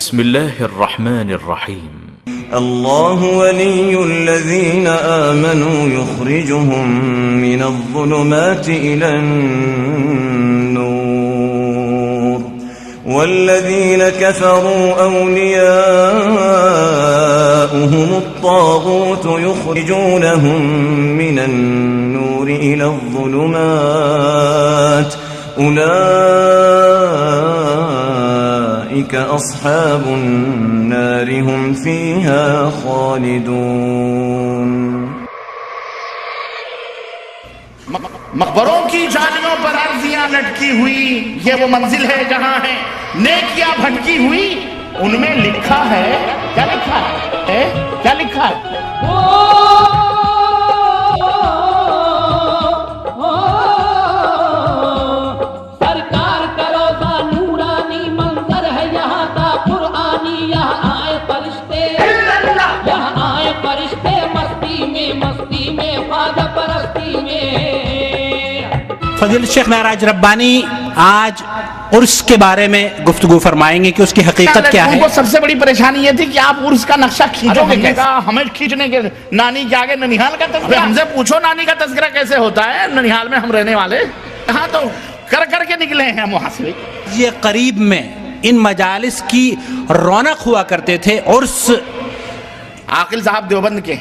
بسم الله الرحمن الرحيم الله ولي الذين آمنوا يخرجهم من الظلمات إلى النور والذين كفروا أولياؤهم الطاغوت يخرجونهم من النور إلى الظلمات أولئك أصحاب النار هم فيها خالدون۔ مقبروں کی جالیوں پر عرضیاں لٹکی ہوئی، یہ وہ منزل ہے جہاں ہے نیکیاں بھٹکی ہوئی، ان میں لکھا ہے، کیا لکھا ہے؟ کیا لکھا ہے؟ سرکار کرو دا نورانی منظر ہے یہاں کا قرآنی، یہاں آئے فرشتے، یہاں آئے فرشتے مستی میں خواجہ پرستی میں۔ فضیلت شیخ معراج ربانی آج عرس کے بارے میں گفتگو فرمائیں گے کہ اس کی حقیقت کیا ہے۔ ان کو سب سے بڑی پریشانی یہ تھی کہ آپ عرس کا نقشہ کھینچو گے کیسے؟ ہمیں کھینچنے کے نانی کے آگے ننیحال کا تذکرہ، ہم سے پوچھو نانی کا تذکرہ کیسے ہوتا ہے؟ ننیحال میں ہم رہنے والے یہاں تو کر کے نکلے ہیں محاسبے۔ یہ قریب میں ان مجالس کی رونق ہوا کرتے تھے۔ عرس عاقل صاحب دیوبند کے،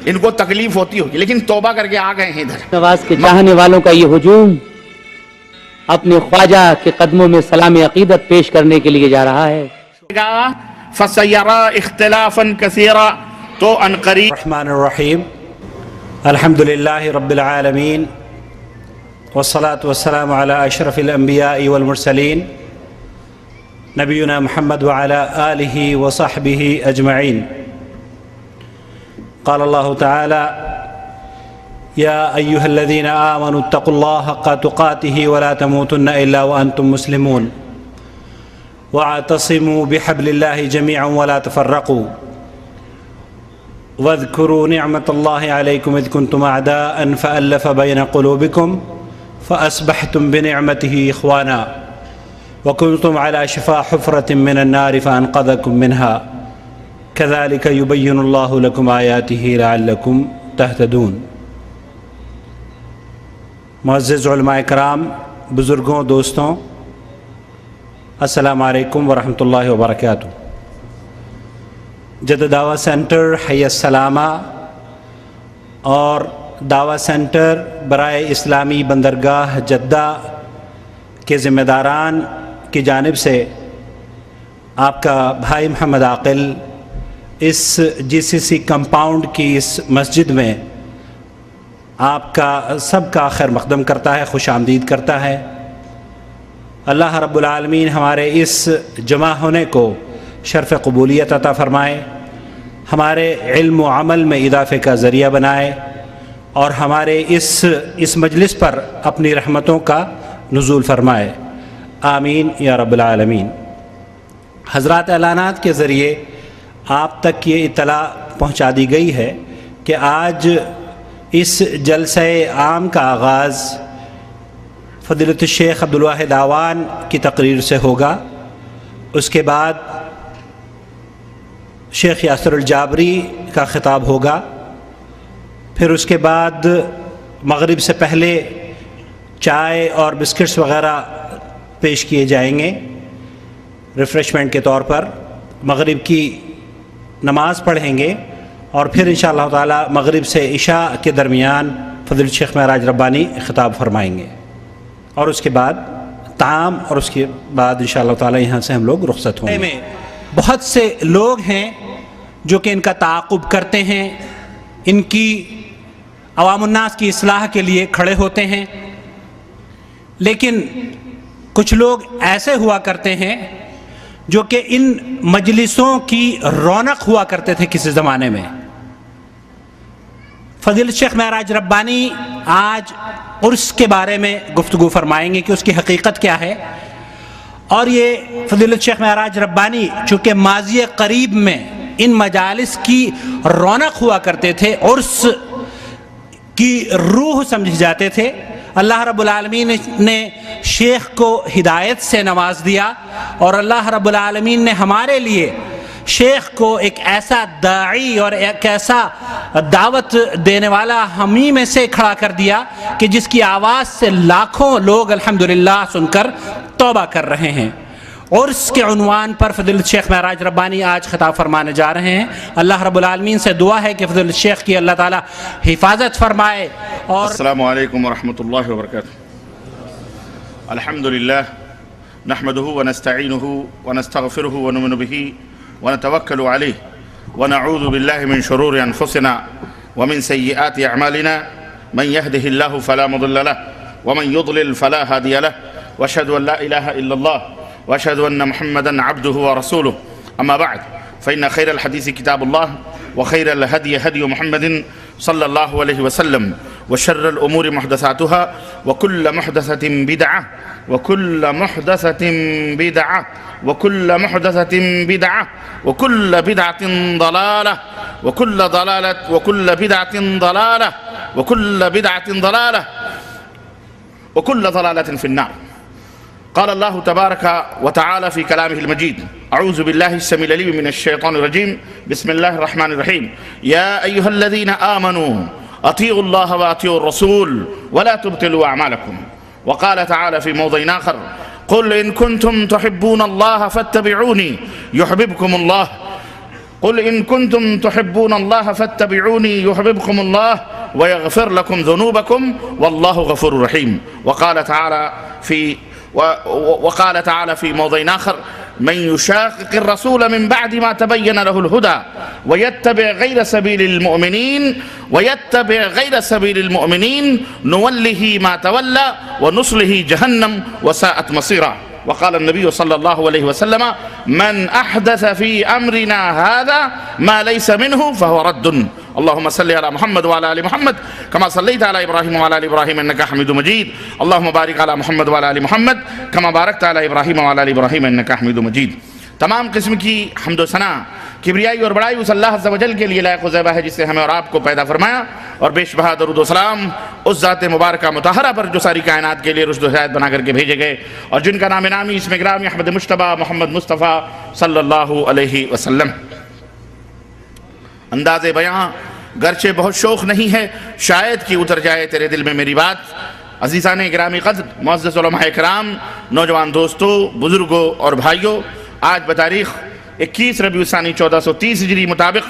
ان کو تکلیف ہوتی ہوگی لیکن توبہ کر کے آ گئے ہیں ادھر۔ نواز کے چاہنے والوں کا یہ ہجوم اپنے خواجہ کے قدموں میں سلام عقیدت پیش کرنے کے لیے جا رہا ہے۔ فَسَيَرَا اخْتِلَافًا كَثِيرًا، تو عنقریب۔ الرحمن الرحیم، الحمد للہ رب العالمین، والصلاة والسلام علی اشرف الانبیاء والمرسلین، نبینا محمد وعلی آلہ وصحبہ اجمعین۔ قال اللہ تعالی یا ایہا الذین آمنوا اتقوا اللہ حق تقاتہ ولا تموتن الا وانتم مسلمون واعتصموا بحبل اللہ جميعا ولا تفرقوا واذكروا نعمة الله عليكم إذ كنتم أعداء فألف بين قلوبكم فأصبحتم بنعمته إخوانا وكنتم على شفا حفرة من النار فأنقذكم منها كذلك يبين الله لكم آياته لعلكم تهتدون۔ معزز علماء کرام، بزرگوں، دوستوں، السلام علیکم ورحمۃ اللہ وبرکاتہ۔ جدہ دعویٰ سینٹر حی السلامہ اور دعویٰ سینٹر برائے اسلامی بندرگاہ جدہ کے ذمہ داران کی جانب سے آپ کا بھائی محمد عاقل اس جی سی سی کمپاؤنڈ کی اس مسجد میں آپ کا سب کا خیر مقدم کرتا ہے، خوش آمدید کرتا ہے۔ اللہ رب العالمین ہمارے اس جمع ہونے کو شرف قبولیت عطا فرمائے، ہمارے علم و عمل میں اضافے کا ذریعہ بنائے اور ہمارے اس مجلس پر اپنی رحمتوں کا نزول فرمائے، آمین یا رب العالمین۔ حضرات اعلانات کے ذریعے آپ تک یہ اطلاع پہنچا دی گئی ہے کہ آج اس جلسہ عام کا آغاز فضیلت الشیخ عبدالواحد اعوان کی تقریر سے ہوگا، اس کے بعد شیخ یاسر الجابری کا خطاب ہوگا، پھر اس کے بعد مغرب سے پہلے چائے اور بسکٹس وغیرہ پیش کیے جائیں گے ریفریشمنٹ کے طور پر، مغرب کی نماز پڑھیں گے اور پھر انشاءاللہ تعالی مغرب سے عشاء کے درمیان فضیلت شیخ معراج ربانی خطاب فرمائیں گے اور اس کے بعد طعام اور اس کے بعد انشاءاللہ تعالی یہاں سے ہم لوگ رخصت ہوں گے۔ بہت سے لوگ ہیں جو کہ ان کا تعاقب کرتے ہیں، ان کی عوام الناس کی اصلاح کے لیے کھڑے ہوتے ہیں، لیکن کچھ لوگ ایسے ہوا کرتے ہیں جو کہ ان مجلسوں کی رونق ہوا کرتے تھے کسی زمانے میں۔ فضیلت شیخ معراج ربانی آج عرس کے بارے میں گفتگو فرمائیں گے کہ اس کی حقیقت کیا ہے، اور یہ فضیلت شیخ معراج ربانی چونکہ ماضی قریب میں ان مجالس کی رونق ہوا کرتے تھے، عرس کی روح سمجھ جاتے تھے، اللہ رب العالمین نے شیخ کو ہدایت سے نواز دیا، اور اللہ رب العالمین نے ہمارے لیے شیخ کو ایک ایسا داعی اور ایک ایسا دعوت دینے والا ہمیں میں سے کھڑا کر دیا کہ جس کی آواز سے لاکھوں لوگ الحمدللہ سن کر توبہ کر رہے ہیں۔ عرس کے عنوان پر فضیلت شیخ معراج ربانی آج خطاب فرمانے جا رہے ہیں۔ اللہ رب العالمین سے دعا ہے کہ فضیلت شیخ کی اللہ تعالی حفاظت فرمائے۔ اور السلام علیکم ورحمۃ اللہ وبرکاتہ۔ الحمدللہ نحمده ونستعینه ونستغفره ونؤمن به ونتوکل علیہ ونعوذ باللہ من شرور انفسنا ومن سیئات اعمالنا من يهده الله فلا مضل له ومن يضلل فلا هادي له واشهد ان لا اله الا الله واشهد ان محمدا عبده ورسوله اما بعد فان خير الحديث كتاب الله وخير الهدي هدي محمد صلى الله عليه وسلم وشر الامور محدثاتها وكل محدثة بدعة وكل محدثة بدعة وكل محدثة بدعة وكل بدعة ضلالة وكل ضلالة وكل بدعة ضلالة وكل بدعة ضلالة وكل ضلالة في النار. قال الله تبارك وتعالى في كلامه المجيد: أعوذ بالله السميع العليم من الشيطان الرجيم، بسم الله الرحمن الرحيم. يا أيها الذين آمنوا أطيعوا الله وأطيعوا الرسول ولا تبطلوا أعمالكم. وقال تعالى في موضع آخر: قل إن كنتم تحبون الله فاتبعوني يحببكم الله. قل إن كنتم تحبون الله فاتبعوني يحببكم الله ويغفر لكم ذنوبكم والله غفور رحيم. وقال تعالى في موضع آخر: من يشاقق الرسول من بعد ما تبين له الهدى ويتبع غير سبيل المؤمنين نوله ما تولى ونصله جهنم وساءت مصيرا. وقال النبي صلى الله عليه وسلم: من أحدث في أمرنا هذا ما ليس منه فهو رد. اللهم صل على محمد وعلى آل محمد كما صليت على إبراهيم وعلى آل إبراهيم إنك حميد مجيد. اللهم بارك على محمد وعلى آل محمد كما باركت على إبراهيم وعلى آل إبراهيم إنك حميد مجيد. تمام قسم کی حمد و ثنا، کبریائی اور بڑائی اس اللہ عز و جل کے لیے لائق و زیبا ہے جس سے ہمیں اور آپ کو پیدا فرمایا، اور بیش بہا درود و سلام اس ذات مبارکہ مطہرہ پر جو ساری کائنات کے لیے رشد و ہدایت بنا کر کے بھیجے گئے، اور جن کا نام نامی اسم گرامی احمد مجتبیٰ محمد مصطفیٰ صلی اللہ علیہ وسلم۔ انداز بیاں گرچہ بہت شوق نہیں ہے، شاید کہ اتر جائے تیرے دل میں میری بات۔ عزیزان گرامی قدر، معزز علماء کرام، نوجوان دوستوں، بزرگوں اور بھائیوں، آج بتاریخ 21 ربیع الثانی 1430 ہجری مطابق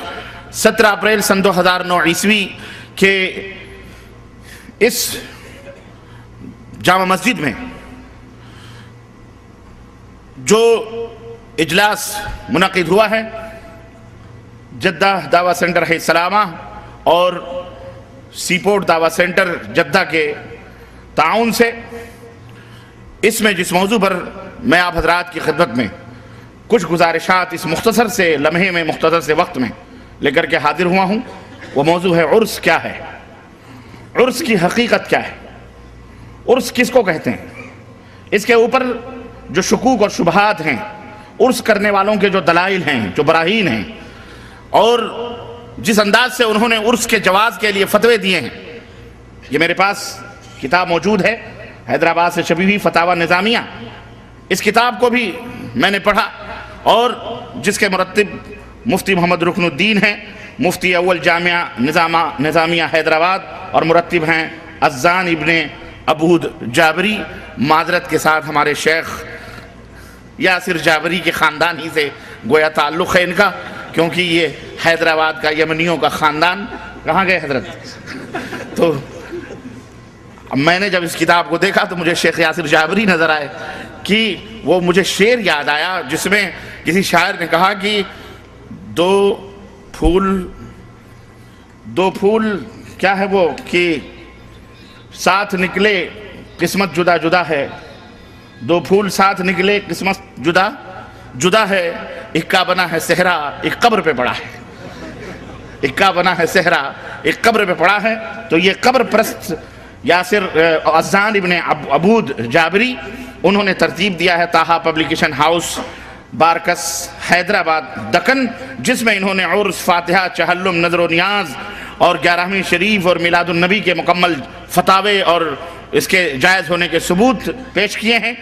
17 اپریل سن 2009 عیسوی کے اس جامع مسجد میں جو اجلاس منعقد ہوا ہے، جدہ دعویٰ سینٹر ہے سلامہ اور سی پورٹ دعویٰ سینٹر جدہ کے تعاون سے، اس میں جس موضوع پر میں آپ حضرات کی خدمت میں کچھ گزارشات اس مختصر سے لمحے میں، مختصر سے وقت میں لے کر کے حاضر ہوا ہوں، وہ موضوع ہے عرس کیا ہے، عرس کی حقیقت کیا ہے، عرس کس کو کہتے ہیں، اس کے اوپر جو شکوک اور شبہات ہیں، عرس کرنے والوں کے جو دلائل ہیں، جو براہین ہیں، اور جس انداز سے انہوں نے عرس کے جواز کے لیے فتوے دیے ہیں، یہ میرے پاس کتاب موجود ہے، حیدرآباد سے چھپی ہوئی فتاوی نظامیہ۔ اس کتاب کو بھی میں نے پڑھا، اور جس کے مرتب مفتی محمد رکن الدین ہیں، مفتی اول جامعہ نظامیہ حیدرآباد، اور مرتب ہیں اذان ابن عبود جابری۔ معذرت کے ساتھ ہمارے شیخ یاسر جابری کے خاندان ہی سے گویا تعلق ہے ان کا، کیونکہ یہ حیدرآباد کا یمنیوں کا خاندان۔ کہاں گئے حضرت؟ تو میں نے جب اس کتاب کو دیکھا تو مجھے شیخ یاسر جابری نظر آئے کہ وہ مجھے شعر یاد آیا جس میں کسی شاعر نے کہا کہ دو پھول کیا ہے وہ کہ ساتھ نکلے قسمت جدا جدا ہے، دو پھول ساتھ نکلے قسمت جدا جدا ہے، اکا بنا ہے صحرا ایک قبر پہ پڑا ہے، اکا بنا ہے صحرا ایک قبر پہ پڑا ہے۔ تو یہ قبر پرست یاسر اذان ابن عبود جابری، انہوں نے ترتیب دیا ہے تاہا پبلیکیشن ہاؤس، بارکس حیدرآباد دکن، جس میں انہوں نے عرس، فاتحہ، چہلم، نظر و نیاز اور 11ویں شریف اور میلاد النبی کے مکمل فتاوے اور اس کے جائز ہونے کے ثبوت پیش کیے ہیں۔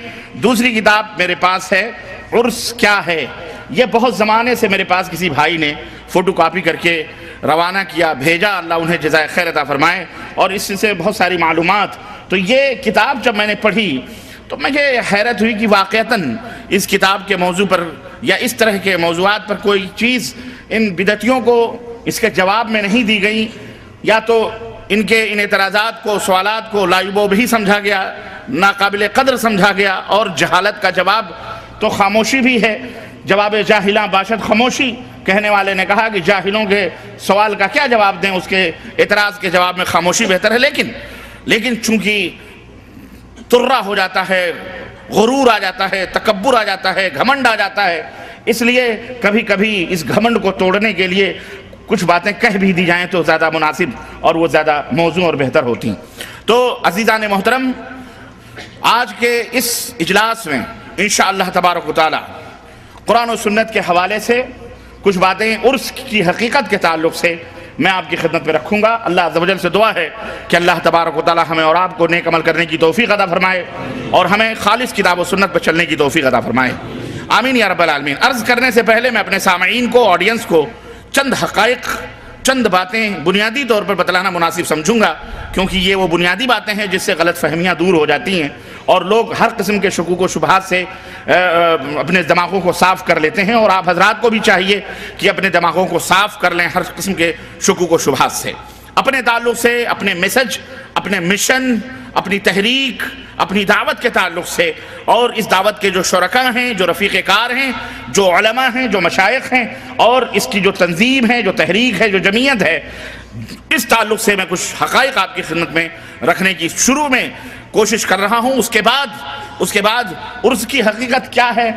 دوسری کتاب میرے پاس ہے عرس کیا ہے، یہ بہت زمانے سے میرے پاس کسی بھائی نے فوٹو کاپی کر کے روانہ کیا، بھیجا، اللہ انہیں جزائے خیر عطا فرمائے، اور اس سے بہت ساری معلومات۔ تو یہ کتاب جب میں نے پڑھی تو مجھے حیرت ہوئی کہ واقعتاً اس کتاب کے موضوع پر یا اس طرح کے موضوعات پر کوئی چیز ان بدعتیوں کو اس کے جواب میں نہیں دی گئی، یا تو ان کے ان اعتراضات کو، سوالات کو لایبو بھی سمجھا گیا، ناقابل قدر سمجھا گیا، اور جہالت کا جواب تو خاموشی بھی ہے، جواب جاہلاں باشد خاموشی۔ کہنے والے نے کہا کہ جاہلوں کے سوال کا کیا جواب دیں، اس کے اعتراض کے جواب میں خاموشی بہتر ہے۔ لیکن چونکہ ترہ ہو جاتا ہے، غرور آ جاتا ہے، تکبر آ جاتا ہے، گھمنڈ آ جاتا ہے، اس لیے کبھی کبھی اس گھمنڈ کو توڑنے کے لیے کچھ باتیں کہہ بھی دی جائیں تو زیادہ مناسب اور وہ زیادہ موزوں اور بہتر ہوتی ہیں۔ تو عزیزان محترم، آج کے اس اجلاس میں انشاءاللہ تبارک و تعالی قرآن و سنت کے حوالے سے کچھ باتیں عرس کی حقیقت کے تعلق سے میں آپ کی خدمت میں رکھوں گا۔ اللہ عز و جل سے دعا ہے کہ اللہ تبارک و تعالی ہمیں اور آپ کو نیک عمل کرنے کی توفیق عطا فرمائے اور ہمیں خالص کتاب و سنت پر چلنے کی توفیق عطا فرمائے، آمین یا رب العالمین۔ عرض کرنے سے پہلے میں اپنے سامعین کو، آڈینس کو چند حقائق، چند باتیں بنیادی طور پر بتلانا مناسب سمجھوں گا، کیونکہ یہ وہ بنیادی باتیں ہیں جس سے غلط فہمیاں دور ہو جاتی ہیں اور لوگ ہر قسم کے شکوک و شبہات سے اپنے دماغوں کو صاف کر لیتے ہیں، اور آپ حضرات کو بھی چاہیے کہ اپنے دماغوں کو صاف کر لیں ہر قسم کے شکوک و شبہات سے، اپنے تعلق سے، اپنے میسج، اپنے مشن، اپنی تحریک، اپنی دعوت کے تعلق سے، اور اس دعوت کے جو شرکاء ہیں، جو رفیق کار ہیں، جو علماء ہیں، جو مشائخ ہیں، اور اس کی جو تنظیم ہے، جو تحریک ہے، جو جمعیت ہے، اس تعلق سے میں کچھ حقائق آپ کی خدمت میں رکھنے کی شروع میں کوشش کر رہا ہوں۔ اس کے بعد عرس کی حقیقت کیا ہے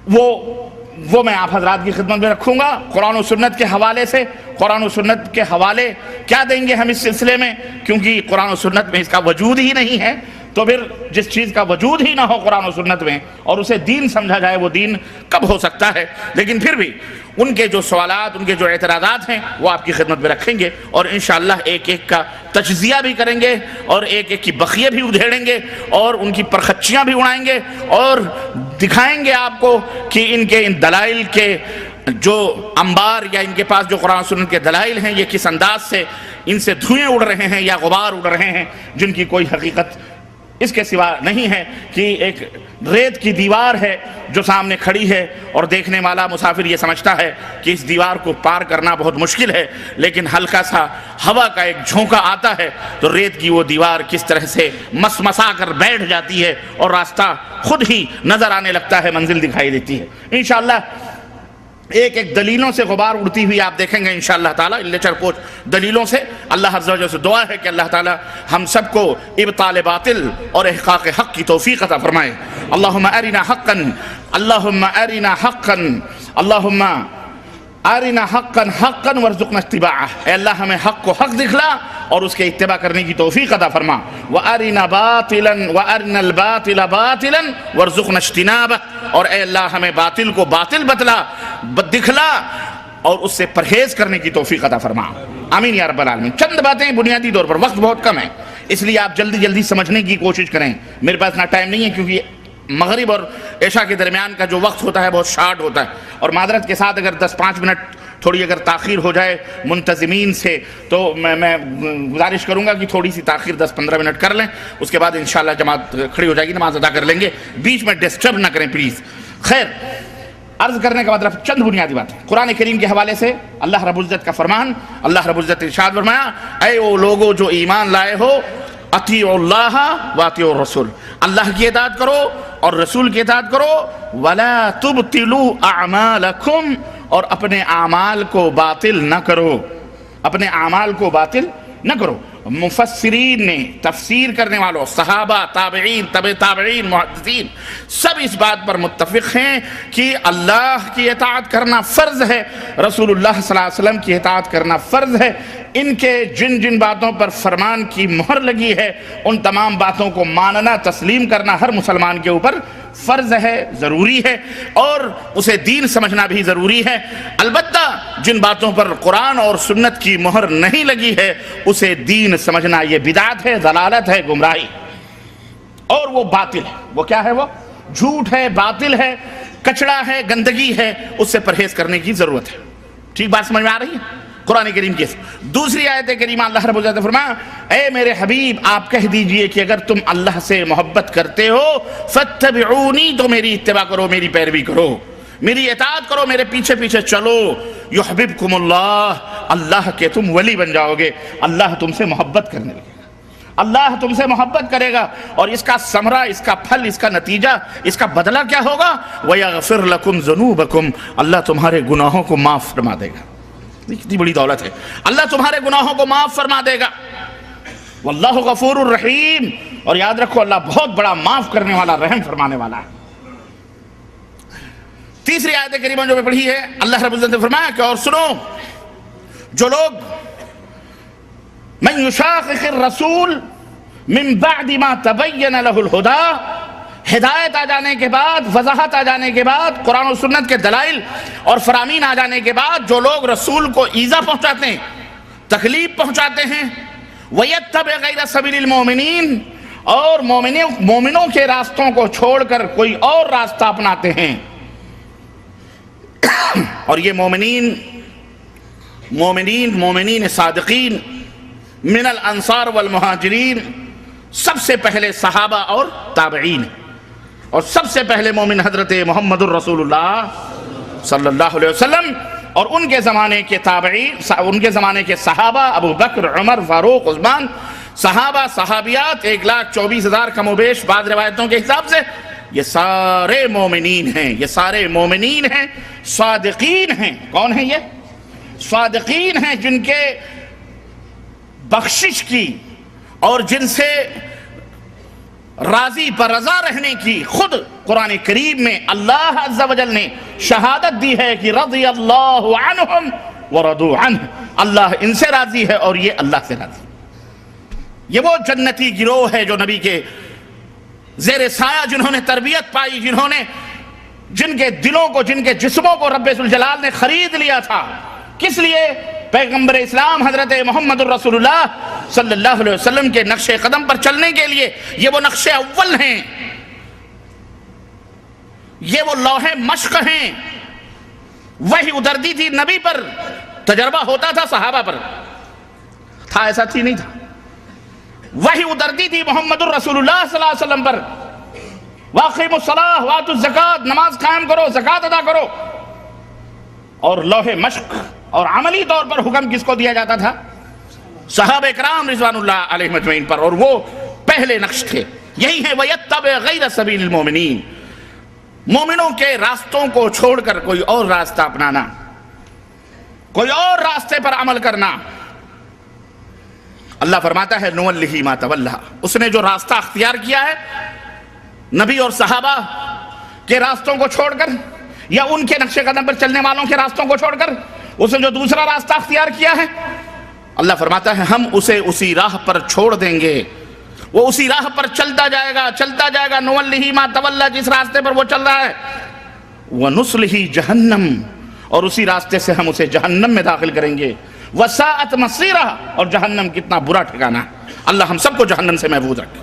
وہ میں آپ حضرات کی خدمت میں رکھوں گا، قرآن و سنت کے حوالے سے۔ قرآن و سنت کے حوالے کیا دیں گے ہم اس سلسلے میں، کیونکہ قرآن و سنت میں اس کا وجود ہی نہیں ہے، تو پھر جس چیز کا وجود ہی نہ ہو قرآن و سنت میں اور اسے دین سمجھا جائے، وہ دین کب ہو سکتا ہے؟ لیکن پھر بھی ان کے جو سوالات، ان کے جو اعتراضات ہیں وہ آپ کی خدمت میں رکھیں گے، اور انشاءاللہ ایک ایک کا تجزیہ بھی کریں گے، اور ایک ایک کی بخیے بھی ادھیڑیں گے، اور ان کی پرخچیاں بھی اڑائیں گے، اور دکھائیں گے آپ کو کہ ان دلائل کے جو انبار یا ان کے پاس جو قرآن سنت کے دلائل ہیں، یہ کس انداز سے ان سے دھوئیں اڑ رہے ہیں یا غبار اڑ رہے ہیں، جن کی کوئی حقیقت اس کے سوا نہیں ہے کہ ایک ریت کی دیوار ہے جو سامنے کھڑی ہے، اور دیکھنے والا مسافر یہ سمجھتا ہے کہ اس دیوار کو پار کرنا بہت مشکل ہے، لیکن ہلکا سا ہوا کا ایک جھونکا آتا ہے تو ریت کی وہ دیوار کس طرح سے مسمسا کر بیٹھ جاتی ہے، اور راستہ خود ہی نظر آنے لگتا ہے، منزل دکھائی دیتی ہے۔ انشاءاللہ ایک ایک دلیلوں سے غبار اڑتی ہوئی آپ دیکھیں گے انشاءاللہ تعالیٰ، لیچر پوچھ دلیلوں سے۔ اللہ عز و جل سے دعا ہے کہ اللہ تعالیٰ ہم سب کو ابطال باطل اور احقاق حق کی توفیق عطا فرمائے۔ اللہم ارنا حقا، اللہم ارنا حقا، اللہم ارنا حقا حقا وارزقنا اتباعہ۔ اے اللہ ہمیں حق کو حق دکھلا اور اس کے اتباع کرنے کی توفیق عطا فرما۔ وَأَرِنَا بَاطِلًا وَأَرِنَا الْبَاطِلَ بَاطِلًا وَارْزُقْنَا اجْتِنَابَهُ، اور اے اللہ ہمیں باطل کو باطل بتلا، دکھلا، اور اس سے پرہیز کرنے کی توفیق عطا فرما، آمین یا رب العالمین۔ چند باتیں بنیادی طور پر، وقت بہت کم ہے اس لیے آپ جلدی سمجھنے کی کوشش کریں، میرے پاس اتنا ٹائم نہیں ہے، کیونکہ مغرب اور عشاء کے درمیان کا جو وقت ہوتا ہے بہت شارٹ ہوتا ہے، اور معذرت کے ساتھ اگر 10-5 منٹ تھوڑی اگر تاخیر ہو جائے منتظمین سے تو میں گزارش کروں گا کہ تھوڑی سی تاخیر 10-15 منٹ کر لیں، اس کے بعد انشاءاللہ جماعت کھڑی ہو جائے گی، نماز ادا کر لیں گے، بیچ میں ڈسٹرب نہ کریں پلیز۔ خیر، عرض کرنے کا مطلب چند بنیادی باتیں قرآن کریم کے حوالے سے۔ اللہ رب العزت کا فرمان، اللہ رب العزت ارشاد فرمایا، اے وہ لوگو جو ایمان لائے ہو، اطیعوا اللہ واطیعوا الرسول، اللہ کی اطاعت کرو اور رسول کی اطاعت کرو، ولا تبطلوا اعمالکم، اور اپنے اعمال کو باطل نہ کرو، اپنے اعمال کو باطل نہ کرو۔ مفسرین نے، تفسیر کرنے والوں، صحابہ، تابعین، تبع تابعین، محدثین، سب اس بات پر متفق ہیں کہ اللہ کی اطاعت کرنا فرض ہے، رسول اللہ صلی اللہ علیہ وسلم کی اطاعت کرنا فرض ہے۔ ان کے جن جن باتوں پر فرمان کی مہر لگی ہے، ان تمام باتوں کو ماننا، تسلیم کرنا ہر مسلمان کے اوپر فرض ہے، ضروری ہے، اور اسے دین سمجھنا بھی ضروری ہے۔ البتہ جن باتوں پر قرآن اور سنت کی مہر نہیں لگی ہے، اسے دین سمجھنا یہ بدعت ہے، ضلالت ہے، گمراہی۔ اور وہ باطل ہے. وہ کیا ہے؟ وہ جھوٹ ہے، باطل ہے، کچڑا ہے، گندگی ہے. اس سے پرہیز کرنے کی ضرورت ہے. ٹھیک بات سمجھ میں آ رہی ہے؟ قرآن کریم کی دوسری آیت کریمہ اللہ رب العزت نے فرمایا اے میرے حبیب آپ کہہ دیجئے کہ اگر تم اللہ سے محبت کرتے ہو فاتبعونی، تو میری اتباع کرو، میری پیروی کرو، میری اطاعت کرو، میرے پیچھے پیچھے چلو. یحببکم اللہ، اللہ کے تم ولی بن جاؤ گے. اللہ تم سے محبت کرنے لگے گا، اللہ تم سے محبت کرے گا. اور اس کا ثمرہ، اس کا پھل، اس کا نتیجہ، اس کا بدلہ کیا ہوگا؟ وَيَغْفِرْ لَكُمْ ذُنُوبَكُمْ، اللہ تمہارے گناہوں کو معاف فرما دے گا. کتنی بڑی دولت ہے، اللہ تمہارے گناہوں کو معاف فرما دے گا. واللہ غفور الرحیم، اور یاد رکھو اللہ بہت بڑا معاف کرنے والا، رحم فرمانے والا ہے. تیسری آیت کریمہ جو میں پڑھی ہے، اللہ رب العزت نے فرمایا کہ اور سنو، جو لوگ من یشاقق الرسول من بعد ما تبین له الہدی، ہدایت آ جانے کے بعد، وضاحت آ جانے کے بعد، قرآن و سنت کے دلائل اور فرامین آ جانے کے بعد جو لوگ رسول کو ایذا پہنچاتے ہیں، تکلیف پہنچاتے ہیں، وَيَتَّبِعْ غَيْرَ سَبِيلِ الْمُؤْمِنِينَ، اور مومنوں کے راستوں کو چھوڑ کر کوئی اور راستہ اپناتے ہیں. اور یہ مومنین صادقین من الانصار والمہاجرین سب سے پہلے صحابہ اور تابعین، اور سب سے پہلے مومن حضرت محمد الرسول اللہ صلی اللہ علیہ وسلم، اور ان کے زمانے کے تابعین، ان کے زمانے کے صحابہ ابو بکر، عمر، فاروق، عثمان، صحابہ صحابیات 1,24,000 کم و بیش بعض روایتوں کے حساب سے. یہ سارے مومنین ہیں، یہ سارے مومنین ہیں، صادقین ہیں. کون ہیں یہ؟ صادقین ہیں جن کے بخشش کی اور جن سے راضی پر رضا رہنے کی خود قرآن کریم میں اللہ عز و جل نے شہادت دی ہے کہ رضی اللہ عنہم ورضوا عنہ، اللہ ان سے راضی ہے اور یہ اللہ سے راضی. یہ وہ جنتی گروہ ہے جو نبی کے زیر سایہ جنہوں نے تربیت پائی، جن کے دلوں کو، جن کے جسموں کو رب ذوالجلال نے خرید لیا تھا. کس لیے؟ پیغمبر اسلام حضرت محمد الرسول اللہ صلی اللہ علیہ وسلم کے نقش قدم پر چلنے کے لیے. یہ وہ نقش اول ہیں، یہ وہ لوح مشق ہیں. وحی اترتی تھی نبی پر، تجربہ ہوتا تھا صحابہ پر، تھا ایسا تھی نہیں تھا. وحی اترتی تھی محمد الرسول اللہ صلی اللہ علیہ وسلم پر، وَأَقِیمُوا الصَّلَاةَ وَآتُوا الزَّکَاةَ، نماز قائم کرو، زکوٰۃ ادا کرو. اور لوح مشق اور عملی طور پر حکم کس کو دیا جاتا تھا؟ صحابہ اکرام رضوان اللہ علیہم اجمعین پر، اور وہ پہلے نقش تھے. یہی ہے وَيَتَّبِعْ غَيْرَ سَبِيلِ الْمُؤْمِنِينَ، مومنوں کے راستوں کو چھوڑ کر کوئی اور راستہ اپنانا، کوئی اور راستے پر عمل کرنا. اللہ فرماتا ہے نُوَلِّهِ مَا تَوَلَّىٰ، اس نے جو راستہ اختیار کیا ہے نبی اور صحابہ کے راستوں کو چھوڑ کر، یا ان کے نقش قدم پر چلنے والوں کے راستوں کو چھوڑ کر اس نے جو دوسرا راستہ اختیار کیا ہے، اللہ فرماتا ہے ہم اسے اسی راہ پر چھوڑ دیں گے. وہ اسی راہ پر چلتا جائے گا، چلتا جائے گا. نُوَلِّهِ مَا تَوَلَّىٰ، جس راستے پر وہ چل رہا ہے. وَنُصْلِهِ جَهَنَّمْ، اور اسی راستے سے ہم اسے جہنم میں داخل کریں گے. وَسَاءَتْ مَصِيرًا، اور جہنم کتنا برا ٹھکانہ. اللہ ہم سب کو جہنم سے محفوظ رکھے،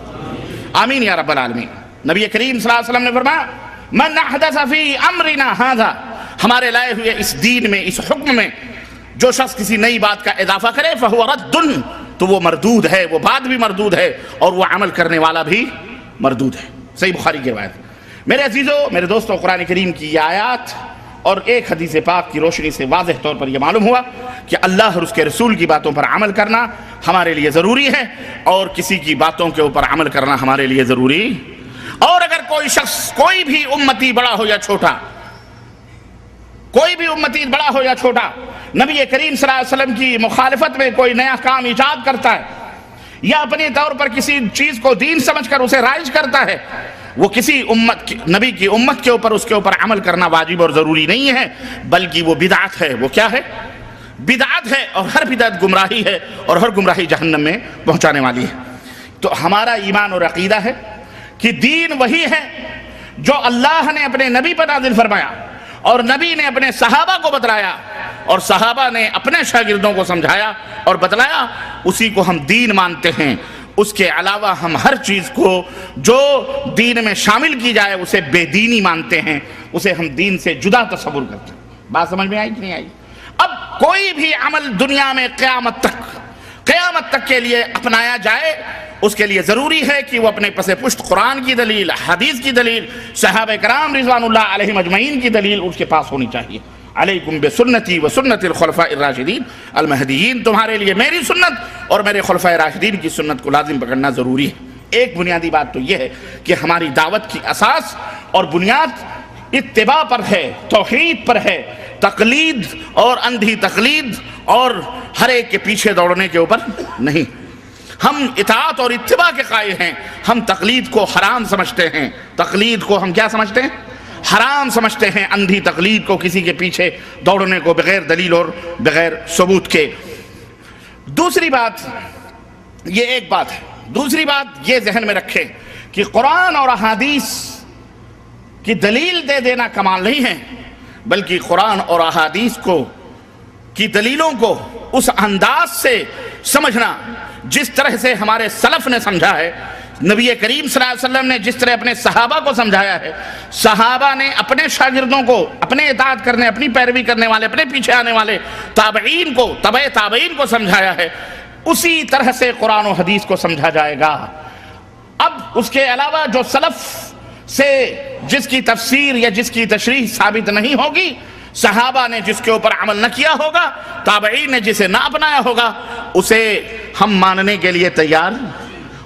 آمین یا رب العالمین. نبی کریم صلی اللہ علیہ وسلم نے فرمایا من احدث فی امرنا ھذا، ہمارے لائے ہوئے اس دین میں، اس حکم میں جو شخص کسی نئی بات کا اضافہ کرے فہو رد، تو وہ مردود ہے، وہ بات بھی مردود ہے اور وہ عمل کرنے والا بھی مردود ہے. صحیح بخاری کی روایت. میرے عزیزو، میرے دوستو، قرآن کریم کی یہ آیات اور ایک حدیث پاک کی روشنی سے واضح طور پر یہ معلوم ہوا کہ اللہ اور اس کے رسول کی باتوں پر عمل کرنا ہمارے لیے ضروری ہے، اور کسی کی باتوں کے اوپر عمل کرنا ہمارے لیے ضروری. اور اگر کوئی شخص، کوئی بھی امتی بڑا ہو یا چھوٹا، کوئی بھی امتی بڑا ہو یا چھوٹا، نبی کریم صلی اللہ علیہ وسلم کی مخالفت میں کوئی نیا کام ایجاد کرتا ہے یا اپنے طور پر کسی چیز کو دین سمجھ کر اسے رائج کرتا ہے، وہ کسی امت، نبی کی امت کے اوپر، اس کے اوپر عمل کرنا واجب اور ضروری نہیں ہے، بلکہ وہ بدعت ہے. وہ کیا ہے؟ بدعت ہے، اور ہر بدعت گمراہی ہے، اور ہر گمراہی جہنم میں پہنچانے والی ہے. تو ہمارا ایمان اور عقیدہ ہے کہ دین وہی ہے جو اللہ نے اپنے نبی پر نازل فرمایا، اور نبی نے اپنے صحابہ کو بتلایا، اور صحابہ نے اپنے شاگردوں کو سمجھایا اور بتلایا. اسی کو ہم دین مانتے ہیں، اس کے علاوہ ہم ہر چیز کو جو دین میں شامل کی جائے اسے بے دینی مانتے ہیں، اسے ہم دین سے جدا تصور کرتے ہیں۔ بات سمجھ میں آئی کہ نہیں آئی؟ اب کوئی بھی عمل دنیا میں قیامت تک کے لیے اپنایا جائے، اس کے لیے ضروری ہے کہ وہ اپنے پس پشت قرآن کی دلیل، حدیث کی دلیل، صحابہ کرام رضوان اللہ علیہم اجمعین کی دلیل اس کے پاس ہونی چاہیے۔ علیکم بسنتی و سنت الخلفاء الراشدین المہدیین، تمہارے لیے میری سنت اور میرے خلفاء راشدین کی سنت کو لازم پکڑنا ضروری ہے۔ ایک بنیادی بات تو یہ ہے کہ ہماری دعوت کی اساس اور بنیاد اتباع پر ہے، توحید پر ہے، تقلید اور اندھی تقلید اور ہر ایک کے پیچھے دوڑنے کے اوپر نہیں۔ ہم اطاعت اور اتباع کے قائل ہیں، ہم تقلید کو حرام سمجھتے ہیں، تقلید کو ہم کیا سمجھتے ہیں؟ حرام سمجھتے ہیں، اندھی تقلید کو، کسی کے پیچھے دوڑنے کو بغیر دلیل اور بغیر ثبوت کے۔ دوسری بات یہ ایک بات ہے، دوسری بات یہ ذہن میں رکھیں کہ قرآن اور احادیث کی دلیل دے دینا کمال نہیں ہے، بلکہ قرآن اور احادیث کی دلیلوں کو اس انداز سے سمجھنا جس طرح سے ہمارے سلف نے سمجھا ہے، نبی کریم صلی اللہ علیہ وسلم نے جس طرح اپنے صحابہ کو سمجھایا ہے، صحابہ نے اپنے شاگردوں کو، اپنے اطاعت کرنے، اپنی پیروی کرنے والے، اپنے پیچھے آنے والے تابعین کو، تبع تابعین کو سمجھایا ہے، اسی طرح سے قرآن و حدیث کو سمجھا جائے گا۔ اب اس کے علاوہ جو سلف سے جس کی تفسیر یا جس کی تشریح ثابت نہیں ہوگی، صحابہ نے جس کے اوپر عمل نہ کیا ہوگا، تابعین نے جسے نہ اپنایا ہوگا، اسے ہم ماننے کے لیے تیار۔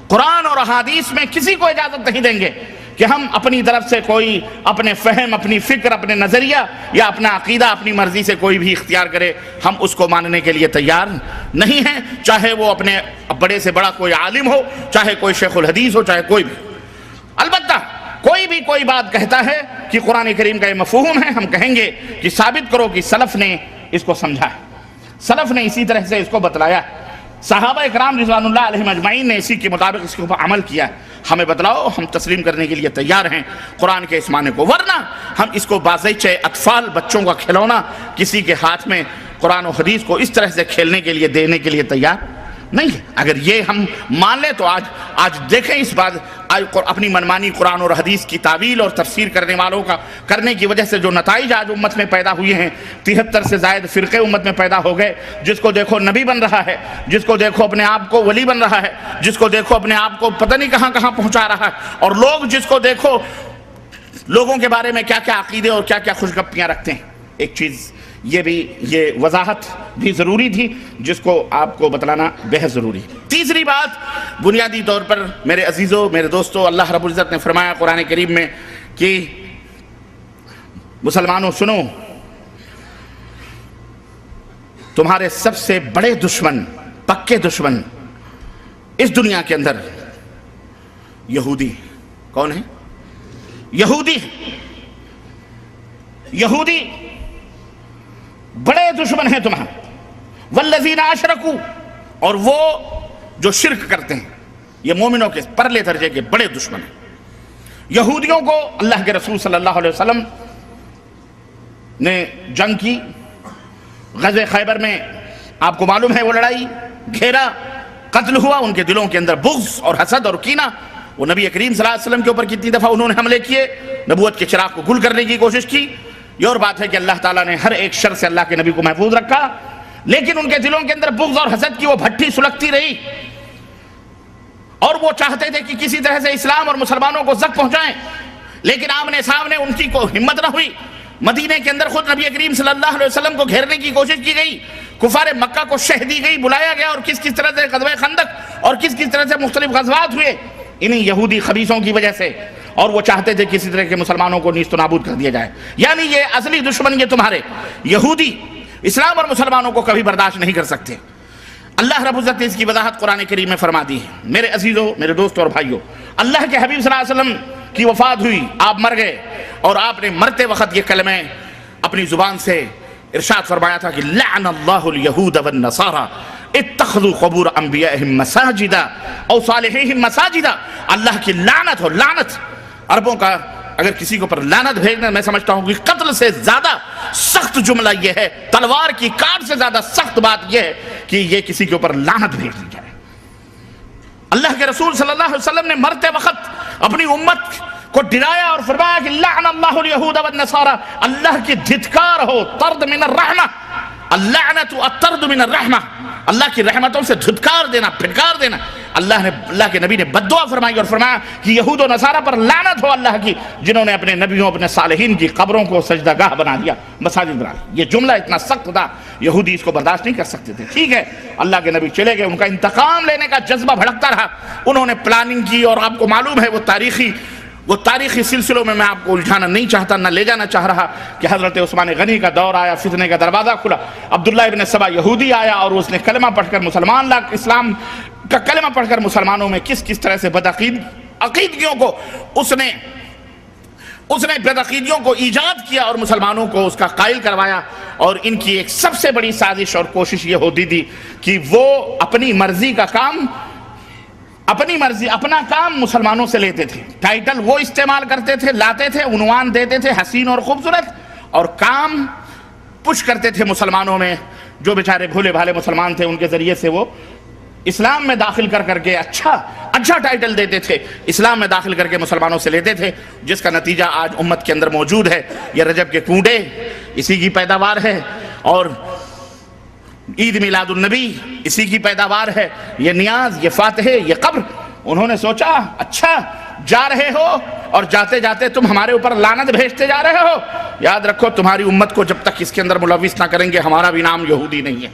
قرآن اور احادیث میں کسی کو اجازت نہیں دیں گے کہ ہم اپنی طرف سے کوئی اپنے فہم، اپنی فکر، اپنے نظریہ یا اپنا عقیدہ اپنی مرضی سے کوئی بھی اختیار کرے، ہم اس کو ماننے کے لیے تیار نہیں ہیں، چاہے وہ اپنے بڑے سے بڑا کوئی عالم ہو، چاہے کوئی شیخ الحدیث ہو، چاہے کوئی بھی۔ البتہ کوئی بھی کوئی بات کہتا ہے کہ قرآن کریم کا یہ مفہوم ہے، ہم کہیں گے کہ ثابت کرو کہ سلف نے اس کو سمجھا ہے، سلف نے اسی طرح سے اس کو بتلایا، صحابہ اکرام رضوان اللہ علیہم اجمعین نے اسی کے مطابق اس کے اوپر عمل کیا ہے، ہمیں بتلاؤ، ہم تسلیم کرنے کے لیے تیار ہیں قرآن کے اس معنی کو، ورنہ ہم اس کو بازیچہ اطفال، بچوں کا کھلونا، کسی کے ہاتھ میں قرآن و حدیث کو اس طرح سے کھیلنے کے لیے دینے کے لیے تیار نہیں ہے۔ اگر یہ ہم مان لیں تو آج دیکھیں اس بات، آج اپنی منمانی قرآن اور حدیث کی تعویل اور تفسیر کرنے والوں کا کرنے کی وجہ سے جو نتائج آج امت میں پیدا ہوئے ہیں، 73 سے زائد فرقے امت میں پیدا ہو گئے، جس کو دیکھو نبی بن رہا ہے، جس کو دیکھو اپنے آپ کو ولی بن رہا ہے، جس کو دیکھو اپنے آپ کو پتہ نہیں کہاں کہاں پہنچا رہا ہے، اور لوگ جس کو دیکھو لوگوں کے بارے میں کیا کیا عقیدے اور کیا کیا خوشگپیاں رکھتے ہیں۔ ایک چیز یہ وضاحت بھی ضروری تھی جس کو آپ کو بتلانا بہت ضروری۔ تیسری بات بنیادی طور پر میرے عزیزوں، میرے دوستوں، اللہ رب العزت نے فرمایا قرآن کریم میں کہ مسلمانوں سنو، تمہارے سب سے بڑے دشمن، پکے دشمن اس دنیا کے اندر یہودی کون ہے؟ یہودی بڑے دشمن ہیں تمہارے، والذین اشرکوا، اور وہ جو شرک کرتے ہیں، یہ مومنوں کے پرلے درجے کے بڑے دشمن ہیں۔ یہودیوں کو اللہ کے رسول صلی اللہ علیہ وسلم نے جنگ کی، غزوہ خیبر میں آپ کو معلوم ہے وہ لڑائی، گھیرا، قتل ہوا، ان کے دلوں کے اندر بغض اور حسد اور کینہ، وہ نبی کریم صلی اللہ علیہ وسلم کے اوپر کتنی دفعہ انہوں نے حملے کیے، نبوت کے چراغ کو گل کرنے کی کوشش کی۔ یہ اور بات ہے کہ اللہ تعالیٰ نے ہر ایک شر سے اللہ کے نبی کو محفوظ رکھا، لیکن ان کے دلوں کے اندر بغض اور حسد کی وہ بھٹی سلگتی رہی، اور وہ چاہتے تھے کہ کسی طرح سے اسلام اور مسلمانوں کو زخم پہنچائیں، لیکن آمنے سامنے ان کی کو ہمت نہ ہوئی۔ مدینے کے اندر خود نبی کریم صلی اللہ علیہ وسلم کو گھیرنے کی کوشش کی گئی، کفار مکہ کو شہ دی گئی، بلایا گیا، اور کس طرح سے غزوہ خندق اور کس طرح سے مختلف غزوات ہوئے انہی یہودی خبیثوں کی وجہ سے، اور وہ چاہتے تھے کسی طرح کے مسلمانوں کو نیست و نابود کر دیا جائے۔ یعنی یہ اصلی دشمن یہ تمہارے یہودی اسلام اور مسلمانوں کو کبھی برداشت نہیں کر سکتے۔ اللہ رب العزت نے اس کی وضاحت قرآن کریم میں فرما دی ہے۔ میرے عزیزوں، میرے دوستوں اور بھائیوں، اللہ کے حبیب صلی اللہ علیہ وسلم کی وفات ہوئی، آپ مر گئے، اور آپ نے مرتے وقت یہ کلمہ اپنی زبان سے ارشاد فرمایا تھا کہ لعن اللہ الیہود والنصارى اتخذوا قبور انبیائہم مساجدا او صالحیہم مساجدا۔ اللہ کی لعنت ہو، لعنت عربوں کا اگر کسی کو پر لعنت بھیجنا، میں سمجھتا ہوں کہ قتل سے زیادہ سخت جملہ یہ ہے، تلوار کی کاٹ سے زیادہ سخت بات یہ ہے کہ یہ کسی کے اوپر لعنت بھیج دی جائے۔ اللہ کے رسول صلی اللہ علیہ وسلم نے مرتے وقت اپنی امت کو ڈرایا اور فرمایا کہ لعن اللہ الیہود والنصارى، اللہ کی دھتکار ہو، طرد من الرحمہ، اللعنت الطرد من الرحمہ، اللہ کی رحمتوں سے دھتکار دینا، پھٹکار دینا۔ اللہ کے نبی نے بد دعا فرمائی اور فرمایا کہ یہود و نصارہ پر لعنت ہو اللہ کی، جنہوں نے اپنے نبیوں اپنے صالحین کی قبروں کو سجدہ گاہ بنا دیا، مساجد بنا لی۔ یہ جملہ اتنا سخت تھا، یہودی اس کو برداشت نہیں کر سکتے تھے۔ ٹھیک ہے، اللہ کے نبی چلے گئے، ان کا انتقام لینے کا جذبہ بھڑکتا رہا، انہوں نے پلاننگ کی، اور آپ کو معلوم ہے وہ تاریخی سلسلوں میں آپ کو الجھانا نہیں چاہتا، نہ لے جانا چاہ رہا کہ حضرت عثمان غنی کا دور آیا، فتنے کا دروازہ کھلا، عبداللہ ابن سبا یہودی آیا اور اس نے کلمہ پڑھ کر اسلام کا کلمہ پڑھ کر مسلمانوں میں کس طرح سے عقیدگیوں کو اس نے بدعقیدیوں کو ایجاد کیا اور مسلمانوں کو اس کا قائل کروایا۔ اور ان کی ایک سب سے بڑی سازش اور کوشش یہ ہوتی تھی کہ وہ اپنی مرضی اپنا کام مسلمانوں سے لیتے تھے، ٹائٹل وہ استعمال کرتے تھے، لاتے تھے، عنوان دیتے تھے حسین اور خوبصورت، اور کام پش کرتے تھے مسلمانوں میں، جو بیچارے بھولے بھالے مسلمان تھے ان کے ذریعے سے وہ اسلام میں داخل کر کے اچھا ٹائٹل دیتے تھے، اسلام میں داخل کر کے مسلمانوں سے لیتے تھے، جس کا نتیجہ آج امت کے اندر موجود ہے۔ یہ رجب کے کنڈے اسی کی پیداوار ہے، اور عید میلاد النبی اسی کی پیداوار ہے، یہ نیاز، یہ فاتحے، یہ قبر۔ انہوں نے سوچا اچھا جا رہے ہو اور جاتے جاتے تم ہمارے اوپر لعنت بھیجتے جا رہے ہو، یاد رکھو تمہاری امت کو جب تک اس کے اندر ملوث نہ کریں گے ہمارا بھی نام یہودی نہیں ہے۔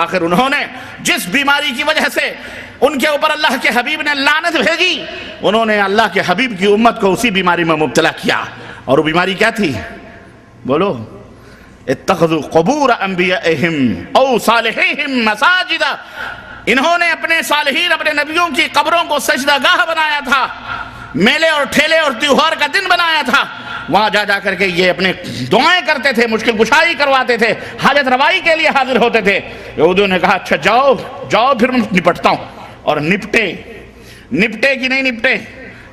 آخر انہوں نے جس بیماری کی وجہ سے ان کے اوپر اللہ کے حبیب نے لعنت بھیجی، انہوں نے اللہ کے حبیب کی امت کو اسی بیماری میں مبتلا کیا، اور وہ بیماری کیا تھی؟ بولو، اتخذوا قبور انبیائہم او صالحیہم مساجدہ، انہوں نے اپنے صالحین اپنے نبیوں کی قبروں کو سجدہ گاہ بنایا تھا، میلے اور ٹھیلے اور تیوہار کا دن بنایا تھا، وہاں جا کر کے یہ اپنے دعائیں کرتے تھے، مشکل کشائی کرواتے تھے، حاجت روائی کے لیے حاضر ہوتے تھے۔ یہودیوں نے کہا اچھا جاؤ پھر میں نپٹتا ہوں، اور نپٹے کہ نہیں نپٹے؟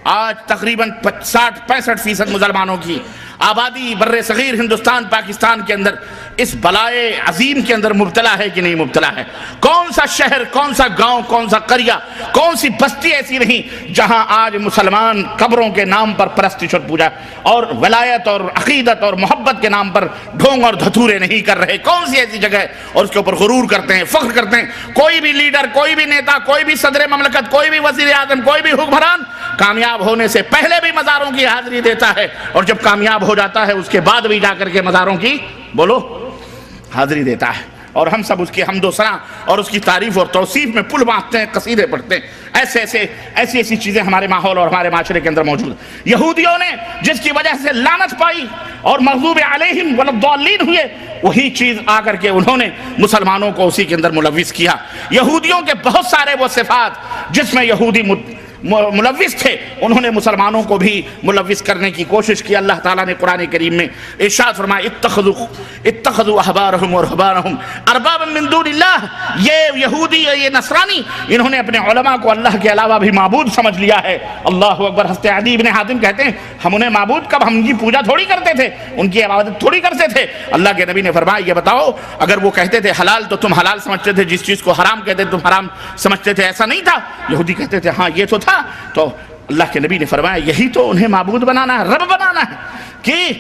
آج تقریباً 60-65% مسلمانوں کی آبادی بر صغیر ہندوستان پاکستان کے اندر اس بلائے عظیم کے اندر مبتلا ہے کہ نہیں مبتلا ہے؟ کون سا شہر، کون سا گاؤں، کون سا قریہ، کون سی بستی ایسی نہیں جہاں آج مسلمان قبروں کے نام پر پرستش اور پوجا اور ولایت اور عقیدت اور محبت کے نام پر ڈھونگ اور دھتورے نہیں کر رہے؟ کون سی ایسی جگہ ہے؟ اور اس کے اوپر غرور کرتے ہیں، فخر کرتے ہیں۔ کوئی بھی لیڈر، کوئی بھی نیتا، کوئی بھی صدر مملکت، کوئی بھی وزیر اعظم، کوئی بھی حکمران کامیاب ہونے سے پہلے بھی مزاروں کی حاضری دیتا ہے، اور جب کامیاب ہو جاتا ہے اس کے بعد بھی جا کر کے مزاروں کی حاضری دیتا ہے، اور ہم سب اس کی حمد و ثنا اور اس کی تعریف اور توصیف میں پل باندھتے ہیں، قصیدے پڑھتے ہیں۔ ایسی چیزیں ہمارے ماحول اور ہمارے معاشرے کے اندر موجود ہیں۔ یہودیوں نے جس کی وجہ سے لعنت پائی اور مغضوب علیہم والضالین ہوئے، وہی چیز آ کر کے انہوں نے مسلمانوں کو اسی کے اندر ملوث کیا۔ یہودیوں کے بہت سارے وہ صفات جس میں یہودی ملوث تھے، انہوں نے مسلمانوں کو بھی ملوث کرنے کی کوشش کی۔ اللہ تعالیٰ نے قرآن کریم میں ارشاد فرمایا اتخذوا احبارهم ورهبانهم اربابا من دون اللہ، یہ یہودی یہ نصرانی انہوں نے اپنے علماء کو اللہ کے علاوہ بھی معبود سمجھ لیا ہے۔ اللہ اکبر۔ حضرت عدی بن حاتم کہتے ہیں ہم انہیں معبود کب، ہم ان کی پوجا تھوڑی کرتے تھے، ان کی عبادت تھوڑی کرتے تھے۔ اللہ کے نبی نے فرمایا یہ بتاؤ اگر وہ کہتے تھے حلال تو تم حلال سمجھتے تھے، جس چیز کو حرام کہتے تھے تم حرام سمجھتے تھے، ایسا نہیں تھا؟ یہودی کہتے تھے ہاں یہ تو تھا۔ تو اللہ کے نبی نے فرمایا یہی تو انہیں معبود بنانا ہے، رب بنانا ہے، کہ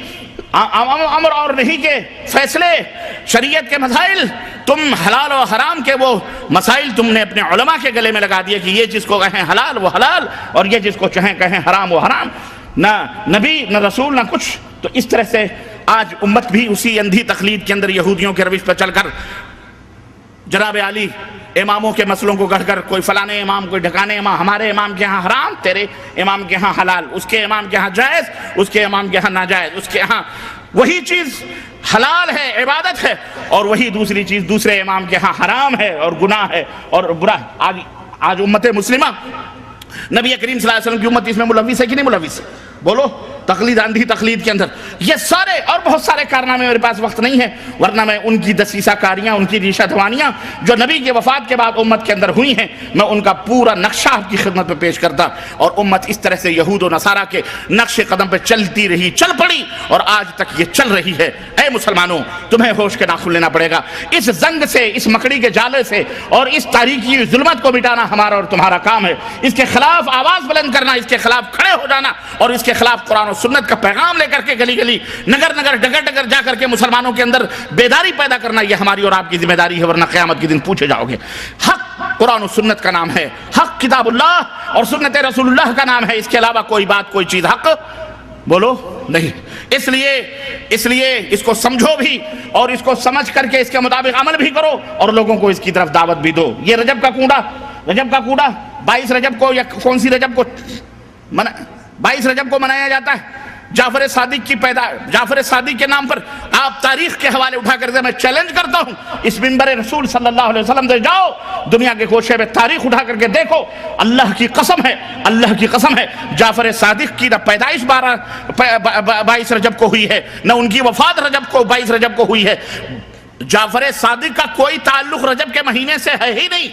امر اور نہیں کے فیصلے، شریعت کے مسائل، تم حلال و حرام کے وہ مسائل تم نے اپنے علماء کے گلے میں لگا دیے کہ یہ جس کو کہیں حلال وہ حلال، اور یہ جس کو کہیں حرام وہ حرام، نہ نبی نہ رسول نہ کچھ۔ تو اس طرح سے آج امت بھی اسی اندھی تقلید کے اندر یہودیوں کے روش پر چل کر جناب علی اماموں کے مسئلوں کو گڑھ کر کوئی فلانے امام کوئی ڈھکانے امام، ہمارے امام کے ہاں حرام، تیرے امام کے ہاں حلال، اس کے امام کے ہاں جائز، اس کے امام کے ہاں ناجائز، اس کے ہاں وہی چیز حلال ہے، عبادت ہے، اور وہی دوسری چیز دوسرے امام کے ہاں حرام ہے اور گناہ ہے اور برا۔ آج امت مسلمہ نبی کریم صلی اللہ علیہ وسلم کی امت اس میں ملوث ہے کہ نہیں ملوث؟ بولو، تقلید، اندھی تقلید کے اندر یہ سارے اور بہت سارے کارنامے، میرے پاس وقت نہیں ہے ورنہ میں ان کی دسیسہ کاریاں، ان کی ریشہ دوانیاں جو نبی کی وفات کے بعد امت کے اندر ہوئی ہیں، میں ان کا پورا نقشہ آپ کی خدمت میں پیش کرتا، اور امت اس طرح سے یہود و نصارہ کے نقش قدم پہ چلتی رہی، چل پڑی، اور آج تک یہ چل رہی ہے۔ اے اے مسلمانوں تمہیں ہوش کے ناخن لینا پڑے گا. اس زنگ سے، اس مکڑی کے جالے سے اور اس تاریکی ظلمت کو مٹانا ہمارا اور تمہارا کام ہے. اس کے خلاف آواز بلند کرنا، اس کے خلاف کھڑے ہو جانا اور اس کے خلاف قرآن و سنت کا پیغام لے کر کے گلی گلی، نگر نگر، ڈگر ڈگر جا کر کے مسلمانوں کے اندر بیداری پیدا کرنا، یہ ہماری اور آپ کی ذمہ داری ہے، ورنہ قیامت کے دن پوچھے جاؤ گے. حق قرآن و سنت کا نام ہے، حق کتاب اللہ اور سنت رسول اللہ کا نام ہے. اس کے علاوہ کوئی بات، کوئی چیز حق بولو نہیں. اس لیے اس کو سمجھو بھی اور اس کو سمجھ کر کے اس کے مطابق عمل بھی کرو اور لوگوں کو اس کی طرف دعوت بھی دو. یہ رجب کا کوڑا 22 رجب کو، یا کون سی رجب کو 22 رجب کو منایا جاتا ہے. جعفر صادق کے نام پر آپ تاریخ کے حوالے اٹھا کر دے. میں چیلنج کرتا ہوں اس منبر رسول صلی اللہ علیہ وسلم سے جاؤ، دنیا کے گوشے میں تاریخ اٹھا کر کے دیکھو. اللہ کی قسم ہے جعفر صادق کی نہ پیدائش 22 رجب کو ہوئی ہے، نہ ان کی وفات 22 رجب کو ہوئی ہے. جعفر صادق کا کوئی تعلق رجب کے مہینے سے ہے ہی نہیں.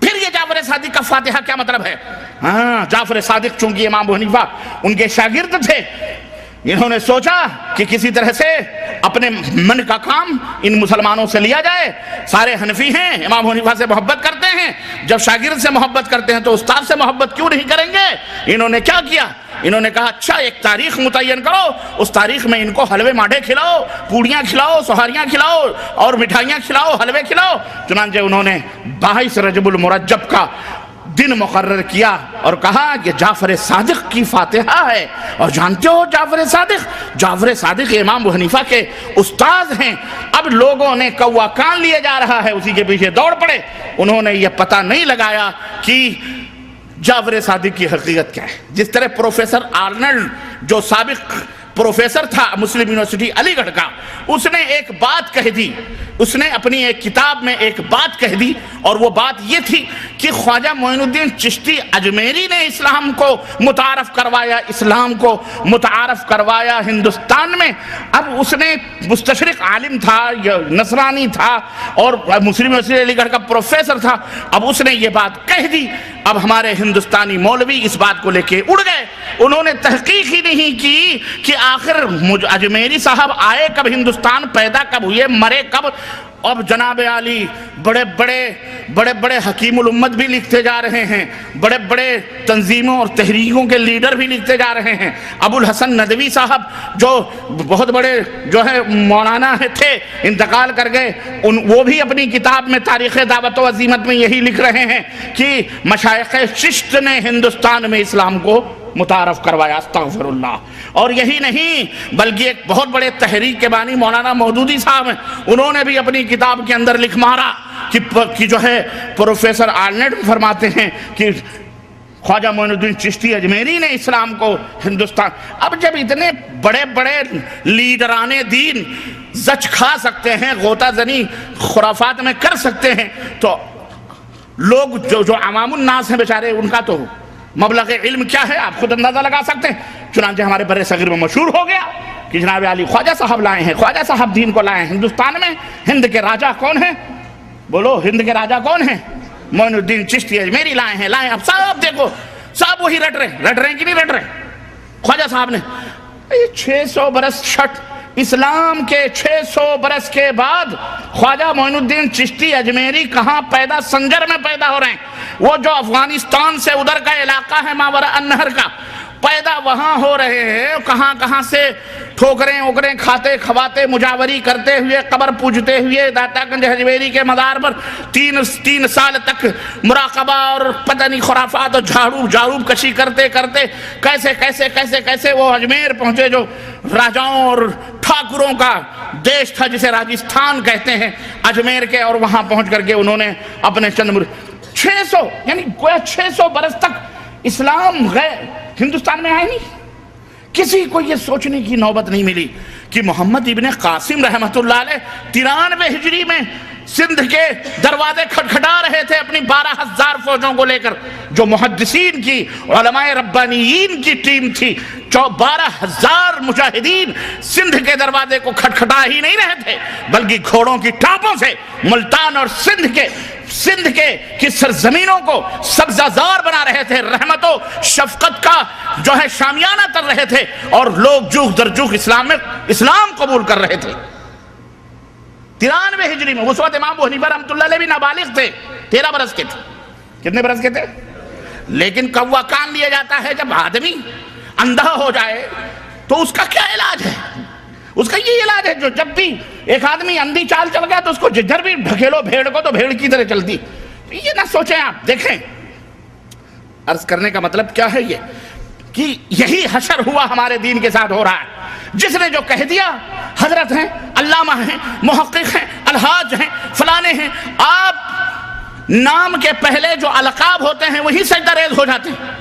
پھر یہ جعفر صادق کا فاتحہ کیا مطلب ہے؟ ہاں، جعفر صادق چونکہ امام ابو حنیفہ ان کے شاگرد تھے، انہوں نے سوچا کہ کسی طرح سے اپنے من کا کام ان مسلمانوں سے لیا جائے. سارے حنفی ہیں، امام ابو حنیفہ سے محبت کرتے ہیں، جب شاگرد سے محبت کرتے ہیں تو استاد سے محبت کیوں نہیں کریں گے؟ انہوں نے کیا کیا؟ انہوں نے کہا اچھا ایک تاریخ متعین کرو، اس تاریخ میں ان کو حلوے ماڈھے کھلاؤ، پوڑیاں کھلاؤ، سہاریاں کھلاؤ اور مٹھائیاں کھلاؤ، حلوے کھلاؤ. چنانچہ انہوں نے 22 رجب المرجب کا دن مقرر کیا اور کہا کہ جعفر صادق کی فاتحہ ہے. اور جانتے ہو جعفر صادق امام ابو حنیفہ کے استاد ہیں. اب لوگوں نے کوا کان لیے جا رہا ہے، اسی کے پیچھے دوڑ پڑے. انہوں نے یہ پتہ نہیں لگایا کہ جعفر صادق کی حقیقت کیا ہے. جس طرح پروفیسر آرنلڈ جو سابق پروفیسر تھا مسلم یونیورسٹی علی گڑھ کا، اس نے ایک بات کہہ دی، اس نے اپنی ایک کتاب میں ایک بات کہہ دی، اور وہ بات یہ تھی کہ خواجہ معین الدین چشتی اجمیری نے اسلام کو متعارف کروایا ہندوستان میں. اب اس نے مستشرق عالم تھا، نصرانی تھا اور مسلم یونیورسٹی علی گڑھ کا پروفیسر تھا. اب اس نے یہ بات کہہ دی. اب ہمارے ہندوستانی مولوی اس بات کو لے کے اڑ گئے. انہوں نے تحقیق ہی نہیں کی کہ آخر اجمیری صاحب آئے کب ہندوستان، پیدا کب ہوئے، مرے کب. اب جناب عالی بڑے بڑے حکیم الامت بھی لکھتے جا رہے ہیں، بڑے بڑے تنظیموں اور تحریکوں کے لیڈر بھی لکھتے جا رہے ہیں. ابو الحسن ندوی صاحب جو بہت بڑے مولانا تھے، انتقال کر گئے، وہ بھی اپنی کتاب میں تاریخ دعوت و عزیمت میں یہی لکھ رہے ہیں کہ مشائخ چشت نے ہندوستان میں اسلام کو متعارف کروایا. استغفر اللہ. اور یہی نہیں بلکہ ایک بہت بڑے تحریک کے بانی مولانا مودودی صاحب ہیں، انہوں نے بھی اپنی کتاب کے اندر لکھ مارا کہ جو ہے پروفیسر آرنلڈ فرماتے ہیں کہ خواجہ معین الدین چشتی اجمیری نے اسلام کو ہندوستان. اب جب اتنے بڑے بڑے لیڈران دین زچ کھا سکتے ہیں، غوطہ زنی خرافات میں کر سکتے ہیں، تو لوگ جو عوام الناس ہیں بیچارے، ان کا تو مبلغ علم کیا ہے آپ خود اندازہ لگا سکتے ہیں. چنانچہ ہمارے بر صغیر میں مشہور ہو گیا کہ جناب علی خواجہ صاحب لائے ہیں، خواجہ صاحب دین کو لائے ہیں ہندوستان میں. ہند کے راجہ کون ہیں؟ بولو، ہند کے راجہ کون ہیں؟ معین الدین چشتی اجمیری لائے ہیں. اب صاحب دیکھو، صاحب وہی رٹ رہے ہیں کہ نہیں رٹ رہے؟ خواجہ صاحب نے 600 برس چھٹ اسلام کے 600 برس کے بعد خواجہ معین الدین چشتی اجمیری کہاں پیدا؟ سنجر میں پیدا ہو رہے ہیں. وہ جو افغانستان سے ادھر کا علاقہ ہے ماورا النہر کا، پیدا وہاں ہو رہے ہیں. کہاں سے ٹھوکریں اوکریں کھاتے کھواتے مجاوری کرتے ہوئے، قبر پوجتے ہوئے داتا گنج حجویری کے مزار پر 3 سال تک مراقبہ اور پتہ نہیں خرافات اور جھاڑو کشی کرتے کیسے وہ اجمیر پہنچے، جو راجاؤں اور ٹھاکروں کا دیش تھا جسے راجستھان کہتے ہیں، اجمیر کے. اور وہاں پہنچ کر کے انہوں نے اپنے 600 یعنی 600 برس تک اسلام ہندوستان میں آئے نہیں. کسی کو یہ سوچنے کی نوبت نہیں ملی کہ محمد ابن قاسم رحمت اللہ علیہ 93 ہجری میں سندھ کے دروازے کھٹکھٹا رہے تھے اپنی 12,000 فوجوں کو لے کر، جو محدثین کی علماء ربانیین کی ٹیم تھی. 12,000 مجاہدین سندھ کے دروازے کو کھٹکھٹا ہی نہیں رہے تھے، بلکہ گھوڑوں کی ٹاپوں سے ملتان اور سندھ کے سندھ کی سرزمینوں کو سبزہ بنا رہے تھے، رحمت و شفقت کا جو ہے شامیانہ کر رہے تھے، اور لوگ جوخ در جوخ اسلام قبول کر رہے تھے۔ 93 ہجری میں اس وقت امام ابو حنیفہ رحمۃ اللہ علیہ بھی نابالغ تھے، 13 برس کے تھے۔ کتنے برس کے تھے؟ لیکن کوا کان لیا جاتا ہے جب آدمی اندھا ہو جائے تو اس کا کیا علاج ہے؟ اس کا یہ علاج ہے جو جب بھی ایک آدمی اندھی چال چل گیا تو اس کو جدھر بھی ڈھکیلو بھیڑ کو تو بھیڑ کی طرح چلتی۔ یہ نہ سوچیں آپ، دیکھیں عرض کرنے کا مطلب کیا ہے یہ کہ یہی حشر ہوا ہمارے دین کے ساتھ ہو رہا ہے۔ جس نے جو کہہ دیا، حضرت ہیں، علامہ ہیں، محقق ہیں، الحاج ہیں، فلانے ہیں، آپ نام کے پہلے جو القاب ہوتے ہیں وہی سجدہ ریز ہو جاتے ہیں،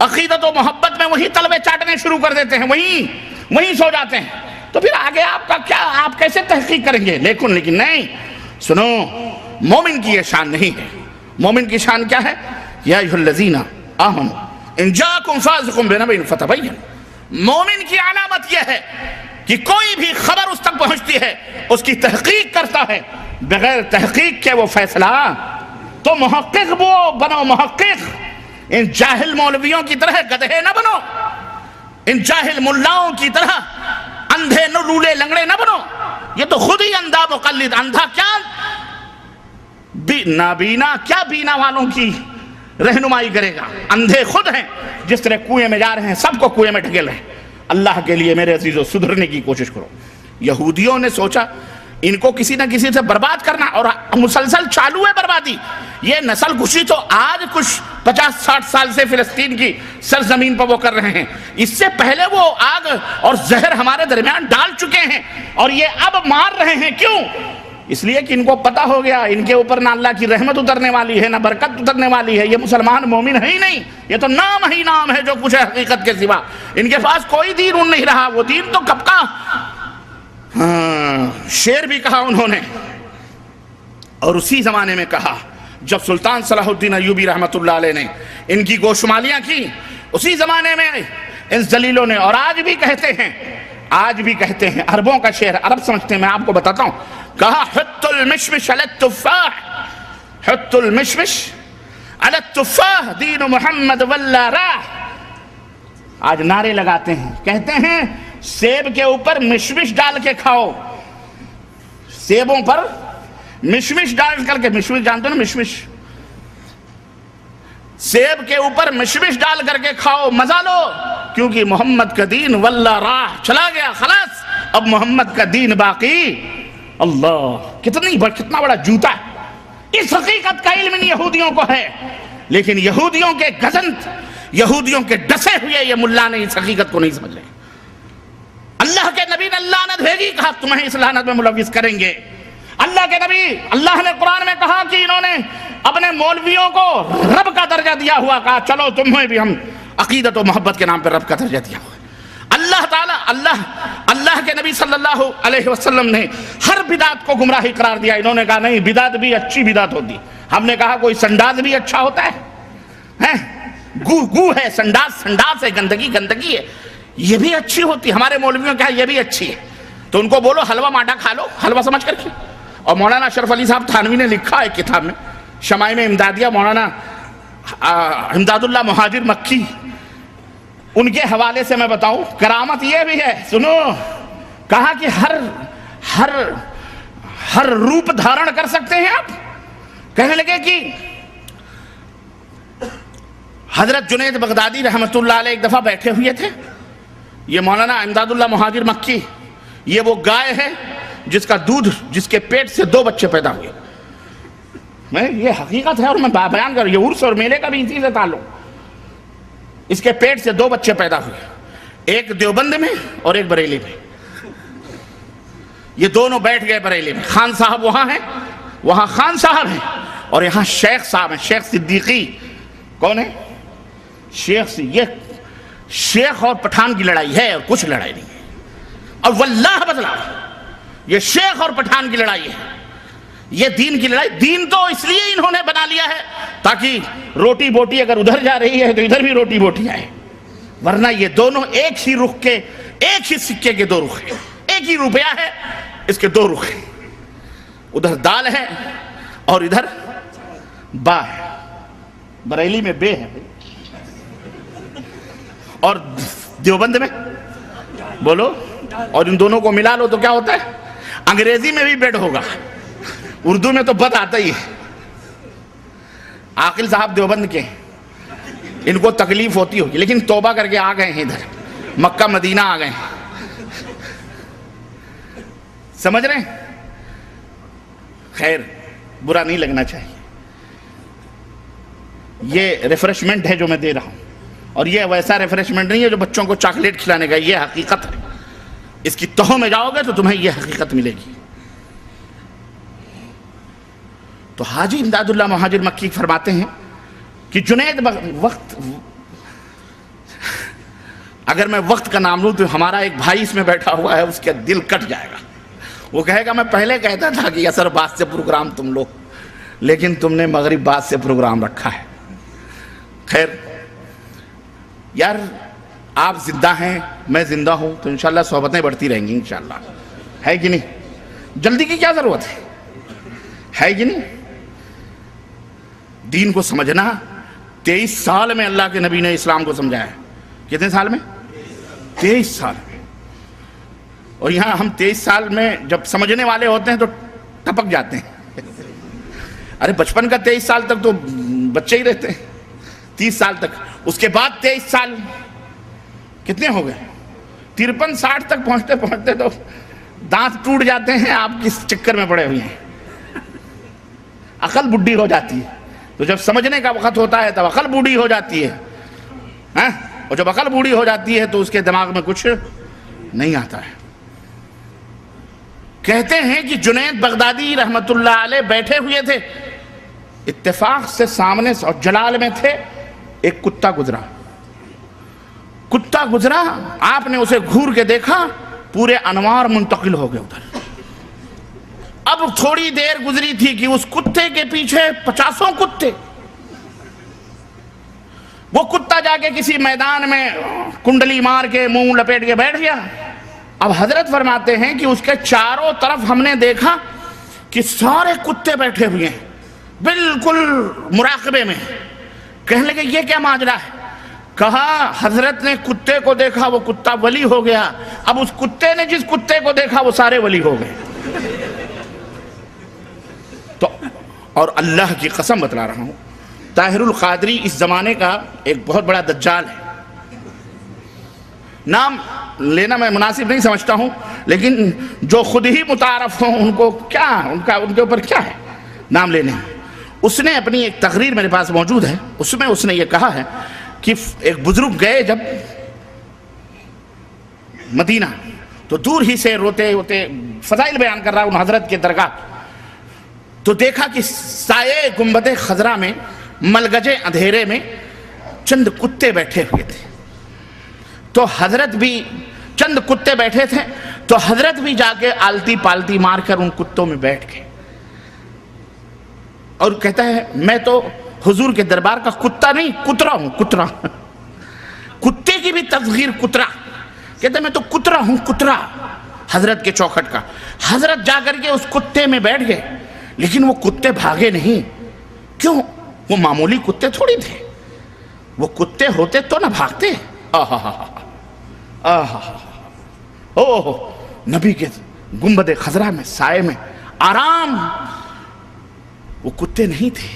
عقیدت و محبت میں وہی تلوے چاٹنے شروع کر دیتے ہیں، وہیں سو جاتے ہیں۔ تو پھر آگے آپ کا کیا، آپ کیسے تحقیق کریں گے؟ لیکن نہیں، سنو، مومن کی یہ شان نہیں ہے۔ مومن کی شان کیا ہے؟ یا ایھا الذین آمنوا ان جاءکم فاسق بنبأ فتبینوا۔ مومن کی علامت یہ ہے کہ کوئی بھی خبر اس تک پہنچتی ہے اس کی تحقیق کرتا ہے، بغیر تحقیق کے وہ فیصلہ۔ تو محقق وہ بنو، محقق، ان جاہل مولویوں کی طرح گدھے نہ بنو، ان جاہل ملاؤں کی طرح اندھے لولے لنگڑے نہ بنو۔ یہ تو خود ہی اندھا مقلد، اندھا کیا نابینا، کیا بینا والوں کی رہنمائی کرے گا؟ اندھے خود ہیں، جس طرح کنویں میں جا رہے ہیں، سب کو کنویں میں ڈھکیل رہے ہیں۔ اللہ کے لیے میرے عزیزو سدھرنے کی کوشش کرو۔ یہودیوں نے سوچا ان کو کسی نہ کسی سے برباد کرنا، اور مسلسل چالو ہے بربادی۔ یہ نسل کشی تو آج کچھ 50-60 سال سے فلسطین کی سرزمین پر وہ کر رہے ہیں، اس سے پہلے وہ آگ اور زہر ہمارے درمیان ڈال چکے ہیں، اور یہ اب مار رہے ہیں۔ کیوں؟ اس لیے کہ ان کو پتا ہو گیا ان کے اوپر نہ اللہ کی رحمت اترنے والی ہے، نہ برکت اترنے والی ہے، یہ مسلمان مومن ہے ہی نہیں، یہ تو نام ہی نام ہے جو کچھ ہے حقیقت کے سوا۔ ان کے پاس کوئی دین ان نہیں رہا، وہ دین تو کب کا شعر بھی کہا انہوں نے، اور اسی زمانے میں کہا جب سلطان صلاح الدین ایوبی رحمت اللہ علیہ نے ان کی گوشمالیاں کی، اسی زمانے میں ان ذلیلوں نے، اور آج بھی کہتے ہیں، عربوں کا شعر، عرب سمجھتے ہیں، میں آپ کو بتاتا ہوں، کہا حط المشمش علی التفاح، حط المشمش علی التفاح دین محمد واللہ راہ۔ آج نعرے لگاتے ہیں، کہتے ہیں سیب کے اوپر مشمش ڈال کے کھاؤ، سیبوں پر مشمش ڈال کر کے، مشمش جانتے ہو نا، مشمش، سیب کے اوپر مشمش ڈال کر کے کھاؤ، مزہ لو، کیونکہ محمد کا دین واللہ راہ چلا گیا، خلاص اب محمد کا دین باقی۔ اللہ، کتنا بڑا جوتا ہے۔ اس حقیقت کا علم ان یہودیوں کو ہے، لیکن یہودیوں کے گزنت، یہودیوں کے ڈسے ہوئے یہ ملا نے اس حقیقت کو نہیں سمجھ رہے۔ اللہ کے نبی نے لعنت بھیجی، کہا تمہیں اس لعنت میں ملوث کریں گے۔ اللہ کے نبی، اللہ نے قرآن میں کہا کہ انہوں نے اپنے مولویوں کو رب کا درجہ دیا ہوا، کہا چلو تمہیں بھی ہم عقیدت و محبت کے نام پر رب کا درجہ دیا ہوا۔ اللہ تعالیٰ، اللہ کے نبی صلی اللہ علیہ وسلم نے ہر بدعت کو گمراہی قرار دیا، انہوں نے کہا نہیں، بدعت بھی اچھی بدعت ہوتی۔ ہم نے کہا کوئی سنڈاز بھی اچھا ہوتا ہے، گو ہے، سنڈاز ہے، گندگی ہے، یہ بھی اچھی ہوتی، ہمارے مولویوں کہا یہ بھی اچھی ہے۔ تو ان کو بولو حلوہ مانڈا کھا لو، حلوہ سمجھ کر کے۔ اور مولانا اشرف علی صاحب تھانوی نے لکھا ہے کتاب میں، شمائم امدادیہ، مولانا امداد اللہ مہاجر مکی، ان کے حوالے سے میں بتاؤں، کرامت یہ بھی ہے، سنو، کہا کہ ہر روپ دھارن کر سکتے ہیں آپ۔ کہنے لگے کہ حضرت جنید بغدادی رحمت اللہ علیہ ایک دفعہ بیٹھے ہوئے تھے، یہ مولانا امداد اللہ مہاجر مکی، یہ وہ گائے ہے جس کا دودھ، جس کے پیٹ سے 2 بچے پیدا ہوئے۔ یہ حقیقت ہے اور میں بیان کر رہا ہوں، یہ عرس اور میلے کا بھی اسی سے تعلق۔ اس کے پیٹ سے 2 بچے پیدا ہوئے، ایک دیوبند میں اور ایک بریلی میں۔ یہ دونوں بیٹھ گئے بریلی میں، خان صاحب وہاں ہیں، وہاں خان صاحب ہیں، اور یہاں شیخ صاحب ہیں، شیخ صدیقی۔ کون ہے شیخ؟ یہ شیخ اور پٹھان کی لڑائی ہے اور کچھ لڑائی نہیں ہے، اور واللہ بدلا یہ شیخ اور پٹھان کی لڑائی ہے، یہ دین کی لڑائی۔ دین تو اس لیے انہوں نے بنا لیا ہے تاکہ روٹی بوٹی اگر ادھر جا رہی ہے تو ادھر بھی روٹی بوٹی آئے، ورنہ یہ دونوں ایک ہی رخ کے، ایک ہی سکے کے 2 رخ ہیں، ایک ہی روپیہ ہے، اس کے 2 رخ ہیں، ادھر دال ہے اور ادھر با ہے, بریلی میں بے ہے, اور دیوبند میں بولو, اور ان دونوں کو ملا لو تو کیا ہوتا ہے؟ انگریزی میں بھی بیڈ ہوگا, اردو میں تو بد آتا ہی ہے. عاقل صاحب دیوبند کے, ان کو تکلیف ہوتی ہوگی, لیکن توبہ کر کے آ گئے ہیں ادھر, مکہ مدینہ آ گئے ہیں. سمجھ رہے ہیں؟ خیر, برا نہیں لگنا چاہیے. یہ ریفریشمنٹ ہے جو میں دے رہا ہوں, اور یہ ویسا ریفریشمنٹ نہیں ہے جو بچوں کو چاکلیٹ کھلانے کا, یہ حقیقت ہے. اس کی تہوں میں جاؤ گے تو تمہیں یہ حقیقت ملے گی. تو حاجی امداد اللہ مہاجر مکی فرماتے ہیں کہ جنید وقت, اگر میں وقت کا نام لوں تو ہمارا ایک بھائی اس میں بیٹھا ہوا ہے, اس کا دل کٹ جائے گا. وہ کہے گا میں پہلے کہتا تھا کہ عصر بعد سے پروگرام تم لو, لیکن تم نے مغرب بعد سے پروگرام رکھا ہے. خیر یار, آپ زندہ ہیں, میں زندہ ہوں, تو انشاءاللہ صحبتیں بڑھتی رہیں گی انشاءاللہ, ہے کہ نہیں؟ جلدی کی کیا ضرورت ہے کہ نہیں؟ دین کو سمجھنا 23 سال میں اللہ کے نبی نے اسلام کو سمجھایا ہے. کتنے سال میں؟ 23 سال میں. اور یہاں ہم 23 سال میں جب سمجھنے والے ہوتے ہیں تو ٹپک جاتے ہیں. ارے بچپن کا 23 سال تک تو بچے ہی رہتے ہیں, 30 سال تک. اس کے بعد 23 سال کتنے ہو گئے؟ 53-60 تک پہنچتے پہنچتے تو دانت ٹوٹ جاتے ہیں. آپ کس چکر میں پڑے ہوئے ہیں؟ عقل بڈھی ہو جاتی ہے. تو جب سمجھنے کا وقت ہوتا ہے تب عقل بوڑھی ہو جاتی ہے, اور جب عقل بوڑھی ہو جاتی ہے تو اس کے دماغ میں کچھ نہیں آتا ہے. کہتے ہیں کہ جنید بغدادی رحمت اللہ علیہ بیٹھے ہوئے تھے, اتفاق سے سامنے اور جلال میں تھے, ایک کتا گزرا. آپ نے اسے گھور کے دیکھا, پورے انوار منتقل ہو گئے ادھر. اب تھوڑی دیر گزری تھی کہ اس کتے کے پیچھے 50 کتے. وہ کتا جا کے کسی میدان میں کنڈلی مار کے منہ لپیٹ کے بیٹھ گیا. اب حضرت فرماتے ہیں کہ اس کے چاروں طرف ہم نے دیکھا کہ سارے کتے بیٹھے ہوئے ہیں, بالکل مراقبے میں. کہنے لگے یہ کیا ماجرا ہے؟ کہا حضرت نے کتے کو دیکھا, وہ کتا ولی ہو گیا. اب اس کتے نے جس کتے کو دیکھا وہ سارے ولی ہو گئے. تو اور اللہ کی قسم بتلا رہا ہوں, طاہر القادری اس زمانے کا ایک بہت بڑا دجال ہے. نام لینا میں مناسب نہیں سمجھتا ہوں, لیکن جو خود ہی متعارف ہوں ان کو کیا, ان کے اوپر کیا ہے نام لینے. اس نے اپنی ایک تقریر میرے پاس موجود ہے, اس میں اس نے یہ کہا ہے کہ ایک بزرگ گئے جب مدینہ, تو دور ہی سے روتے روتے فضائل بیان کر رہا ان حضرت کے درگاہ, تو دیکھا کہ سائے گنبد خضرا میں ملگجے اندھیرے میں چند کتے بیٹھے ہوئے تھے. تو حضرت بھی, چند کتے بیٹھے تھے, تو حضرت بھی جا کے آلتی پالتی مار کر ان کتوں میں بیٹھ گئے. اور کہتا ہے میں تو حضور کے دربار کا کتا نہیں, کترا ہوں, کترا. کتے کی بھی تصغیر کترا. کہتا ہے میں تو کترا ہوں, کترا حضرت کے چوکھٹ کا. حضرت جا کر کے اس کتے میں بیٹھ گئے, لیکن وہ کتے بھاگے نہیں. کیوں؟ وہ معمولی کتے تھوڑی تھے, وہ کتے ہوتے تو نہ بھاگتے. نبی کے گنبد خضرا میں سائے میں آرام. وہ کتے نہیں تھے,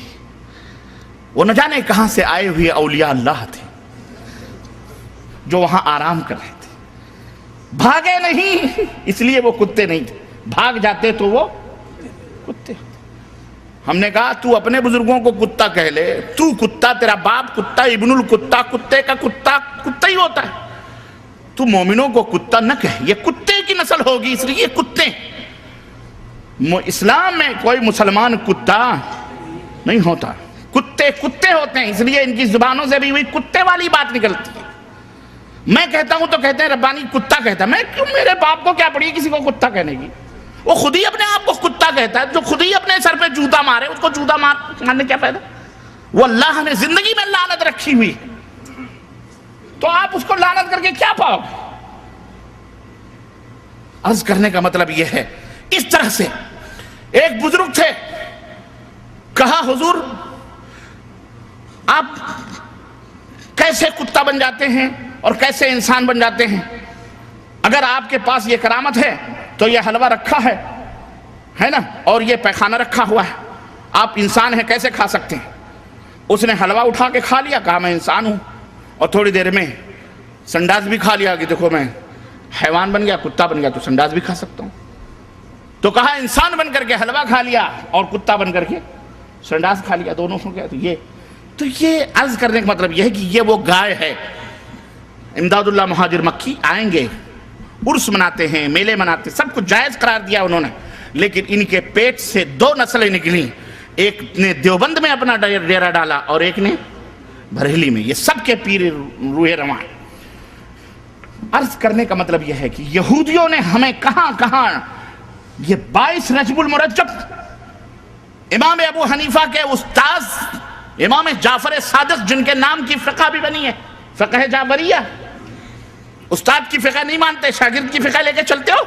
وہ نہ جانے کہاں سے آئے ہوئے اولیاء اللہ تھے جو وہاں آرام کر رہے تھے. بھاگے نہیں اس لیے وہ کتے نہیں تھے, بھاگ جاتے تو وہ کتے. ہم نے کہا تو اپنے بزرگوں کو کتا کہہ لے, تو کتا, تیرا باپ کتا, ابن الکتا, کتے کا کتا کتا ہی ہوتا ہے. تو مومنوں کو کتا نہ کہہ, یہ کتے کی نسل ہوگی اس لیے کتے. اسلام میں کوئی مسلمان کتا نہیں ہوتا, کتے کتے ہوتے ہیں, اس لیے ان کی زبانوں سے بھی وہی کتے والی بات نکلتی ہے. میں کہتا ہوں تو کہتے ہیں ربانی کتا کہتا ہے. میں کیوں, میرے باپ کو کیا پڑی کسی کو کتا کہنے کی؟ وہ خود ہی اپنے آپ کو کتا کہتا ہے. جو خود ہی اپنے سر پہ جوتا مارے اس کو جوتا مارنے کیا فائدہ؟ وہ اللہ نے زندگی میں لعنت رکھی ہوئی, تو آپ اس کو لعنت کر کے کیا پاؤ گے؟ عرض کرنے کا مطلب یہ ہے, اس طرح سے ایک بزرگ تھے, کہا حضور کیسے کتا بن جاتے ہیں اور کیسے انسان بن جاتے ہیں. اگر آپ کے پاس یہ کرامت ہے تو یہ حلوہ رکھا ہے نا، اور یہ پیخانہ رکھا ہوا ہے، آپ انسان ہیں کیسے کھا سکتے ہیں؟ اس نے حلوہ اٹھا کے کھا لیا، کہا میں انسان ہوں، اور تھوڑی دیر میں سنڈاس بھی کھا لیا کہ دیکھو میں حیوان بن گیا، کتا بن گیا تو سنڈاس بھی کھا سکتا ہوں. تو کہا انسان بن کر کے حلوہ کھا لیا اور کتا بن کر کے سنڈاس کھا لیا، دونوں ہو گیا. تو یہ عرض کرنے کا مطلب یہ ہے کہ یہ وہ گائے ہے. امداد اللہ مہاجر مکی آئیں گے، عرس مناتے ہیں، میلے مناتے، سب کچھ جائز قرار دیا انہوں نے، لیکن ان کے پیٹ سے 2 نسلیں نکلیں، ایک نے دیوبند میں اپنا ڈیرا ڈالا اور ایک نے بریلی میں. یہ سب کے پیر روح رواں ہیں. عرض کرنے کا مطلب یہ ہے کہ یہودیوں نے ہمیں کہاں کہاں یہ 22 رجب المرجب امام ابو حنیفہ کے استاذ امام جعفر صادق جن کے نام کی فقہ بھی بنی ہے، فقہ جعفریہ. استاد کی فقہ نہیں مانتے، شاگرد کی فقہ لے کے چلتے ہو،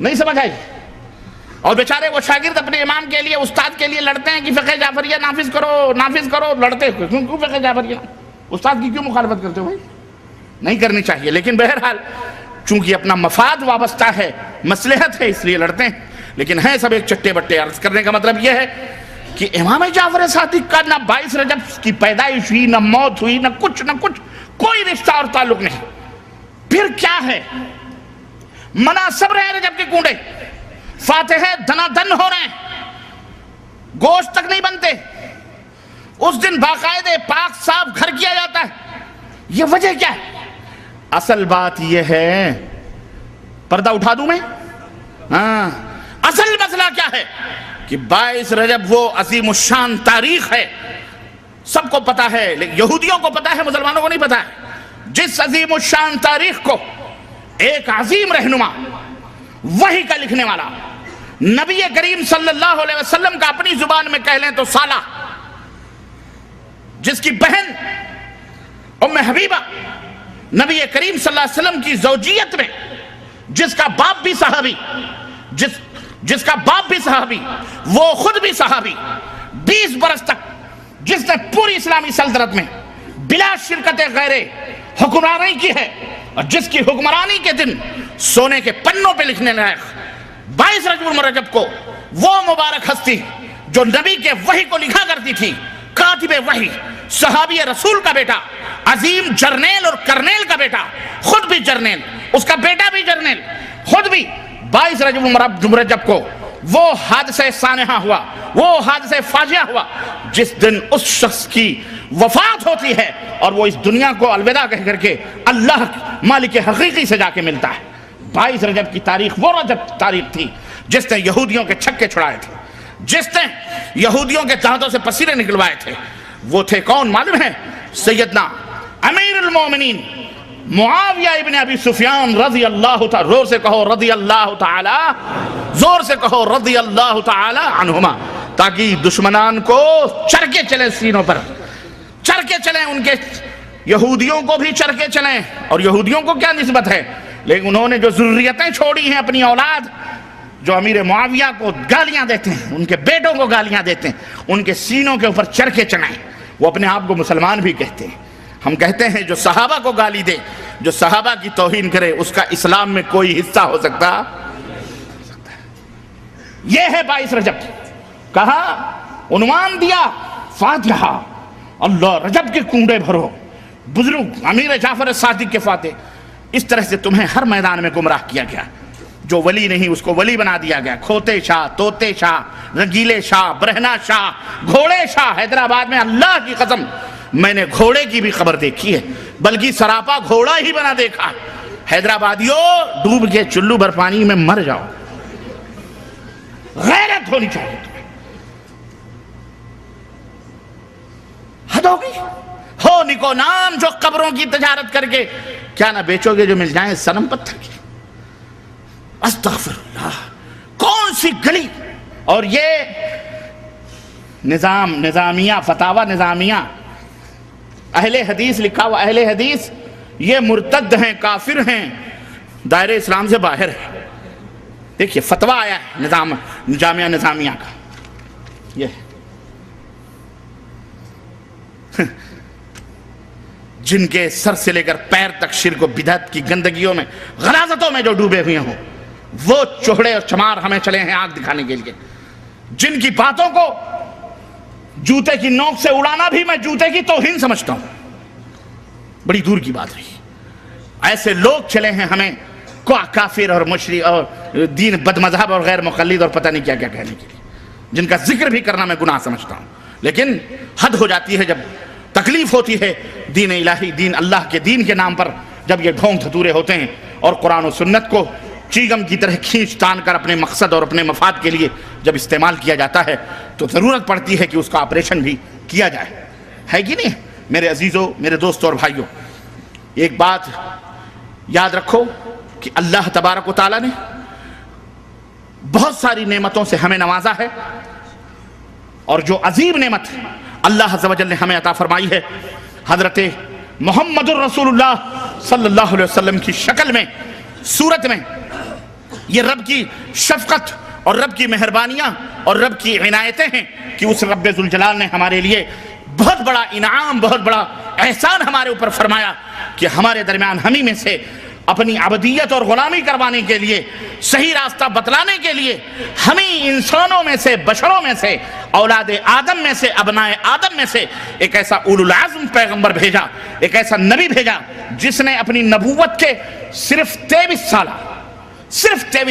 نہیں سمجھ آئی؟ اور بیچارے وہ شاگرد اپنے امام کے لیے، استاد کے لیے لڑتے ہیں کہ فقہ جعفریہ نافذ کرو، لڑتے کیوں فقہ جعفریہ؟ استاد کی کیوں مخالفت کرتے ہو بھائی؟ نہیں کرنی چاہیے، لیکن بہرحال چونکہ اپنا مفاد وابستہ ہے، مصلحت ہے، اس لیے لڑتے ہیں. لیکن ہیں سب ایک چٹے بٹے. عرض کرنے کا مطلب یہ ہے کہ امام جعفر صادق کا نہ 22 رجب کی پیدائش ہوئی، نہ موت ہوئی، نہ کچھ کوئی رشتہ اور تعلق نہیں. پھر کیا ہے؟ مناسب رہے رجب کے کنڈے، فاتحے دنا دن ہو رہے ہیں، گوشت تک نہیں بنتے. اس دن باقاعدہ پاک صاف گھر کیا جاتا ہے. یہ وجہ کیا ہے؟ اصل بات یہ ہے، پردہ اٹھا دوں میں؟ ہاں، اصل مسئلہ کیا ہے کہ 22 رجب وہ عظیم الشان تاریخ ہے، سب کو پتا ہے، لیکن یہودیوں کو پتا ہے، مسلمانوں کو نہیں پتا ہے. جس عظیم الشان تاریخ کو ایک عظیم رہنما، وحی کا لکھنے والا، نبی کریم صلی اللہ علیہ وسلم کا اپنی زبان میں کہہ لیں تو سالہ، جس کی بہن ام حبیبہ نبی کریم صلی اللہ علیہ وسلم کی زوجیت میں، جس کا باپ بھی صحابی، جس کا باپ بھی صحابی، وہ خود بھی صحابی، 20 برس تک جس نے پوری اسلامی سلطنت میں بلا شرکت غیرے حکمرانی کی ہے، اور جس کی حکمرانی کے دن سونے کے پنوں پہ لکھنے لائق 22 رجب المرجب کو وہ مبارک ہستی جو نبی کے وحی کو لکھا کرتی تھی، کاتب وحی، صحابی رسول کا بیٹا، عظیم جرنیل اور کرنیل کا بیٹا، خود بھی جرنیل، اس کا بیٹا بھی جرنیل، خود بھی 22 رجب المرجب کو وہ حادثہ سانحہ ہوا، وہ حادثہ فاجعہ ہوا، جس دن اس شخص کی وفات ہوتی ہے اور وہ اس دنیا کو الوداع کہہ کر کے اللہ مالک حقیقی سے جا کے ملتا ہے. 22 رجب کی تاریخ وہ رجب تاریخ تھی جس نے یہودیوں کے چھکے چھڑائے تھے، جس نے یہودیوں کے دانتوں سے پسینے نکلوائے تھے. وہ تھے کون معلوم ہے؟ سیدنا امیر المومنین معاویہ ابن ابی سفیان رضی اللہ تعالی، زور سے کہو رضی اللہ تعالی، زور سے کہو رضی اللہ تعالی عنہما، تاکہ دشمنان کو چرکے چلیں، سینوں پر چرکے چلیں، ان کے یہودیوں کو بھی چرکے چلیں. اور یہودیوں کو کیا نسبت ہے؟ لیکن انہوں نے جو ذریتیں چھوڑی ہیں، اپنی اولاد جو امیر معاویہ کو گالیاں دیتے ہیں، ان کے بیٹوں کو گالیاں دیتے ہیں، ان کے سینوں کے اوپر چرکے چلائیں. وہ اپنے آپ کو مسلمان بھی کہتے ہیں. ہم کہتے ہیں جو صحابہ کو گالی دے، جو صحابہ کی توہین کرے، اس کا اسلام میں کوئی حصہ ہو سکتا. یہ ہے 22 رجب. کہا، عنوان دیا فاتحہ، اللہ رجب کے کنڈے بھرو، بزرگ امیر جعفر صادق کے فاتح. اس طرح سے تمہیں ہر میدان میں گمراہ کیا گیا. جو ولی نہیں اس کو ولی بنا دیا گیا. کھوتے شاہ، توتے شاہ، رنگیلے شاہ، برہنہ شاہ، گھوڑے شاہ. حیدرآباد میں اللہ کی قسم میں نے گھوڑے کی بھی خبر دیکھی ہے، بلکہ سراپا گھوڑا ہی بنا دیکھا. حیدرآبادیوں، ڈوب کے چلو بھر پانی میں مر جاؤ. غیرت ہونی چاہیے تمہیں. حد ہو گئی. ہو نکو نام جو قبروں کی تجارت کر کے کیا نہ بیچو گے جو مل جائیں صنم پتھر کی. استغفر اللہ. کون سی گلی؟ اور یہ نظامیہ، فتاوی نظامیہ، اہل حدیث لکھا ہوا. اہل حدیث یہ مرتد ہیں، کافر ہیں، دائرہ اسلام سے باہر ہے. دیکھیے فتویٰ آیا ہے جامعہ نظامیہ کا. یہ جن کے سر سے لے کر پیر تک شرک و بدعت کی گندگیوں میں غلاظتوں میں جو ڈوبے ہوئے ہوں، وہ چوہڑے اور چمار ہمیں چلے ہیں آنکھ دکھانے کے لیے، جن کی باتوں کو جوتے کی نوک سے اڑانا بھی میں جوتے کی توہین سمجھتا ہوں، بڑی دور کی بات رہی۔ ایسے لوگ چلے ہیں ہمیں کافر اور مشرک اور دین بد مذہب اور غیر مقلد اور پتہ نہیں کیا کیا کہنے کے لیے، جن کا ذکر بھی کرنا میں گناہ سمجھتا ہوں۔ لیکن حد ہو جاتی ہے جب تکلیف ہوتی ہے دین الہی، دین اللہ کے دین کے نام پر جب یہ ڈھونگ دھتورے ہوتے ہیں اور قرآن و سنت کو چیگم کی طرح کھینچ تان کر اپنے مقصد اور اپنے مفاد کے لیے جب استعمال کیا جاتا ہے تو ضرورت پڑتی ہے کہ اس کا آپریشن بھی کیا جائے، ہے کہ نہیں؟ میرے عزیزوں، میرے دوستوں اور بھائیوں، ایک بات یاد رکھو کہ اللہ تبارک و تعالیٰ نے بہت ساری نعمتوں سے ہمیں نوازا ہے، اور جو عظیم نعمت اللہ عز و جل نے ہمیں عطا فرمائی ہے حضرت محمد الرسول اللہ صلی اللہ علیہ وسلم کی شکل میں، صورت میں، یہ رب کی شفقت اور رب کی مہربانیاں اور رب کی عنایتیں ہیں کہ اس رب ذوالجلال نے ہمارے لیے بہت بڑا انعام، بہت بڑا احسان ہمارے اوپر فرمایا کہ ہمارے درمیان ہمیں میں سے اپنی عبدیت اور غلامی کروانے کے لیے، صحیح راستہ بتلانے کے لیے ہمیں انسانوں میں سے، بشروں میں سے، اولاد آدم میں سے، ابنائے آدم میں سے ایک ایسا اولو العزم پیغمبر بھیجا، ایک ایسا نبی بھیجا جس نے اپنی نبوت کے صرف 23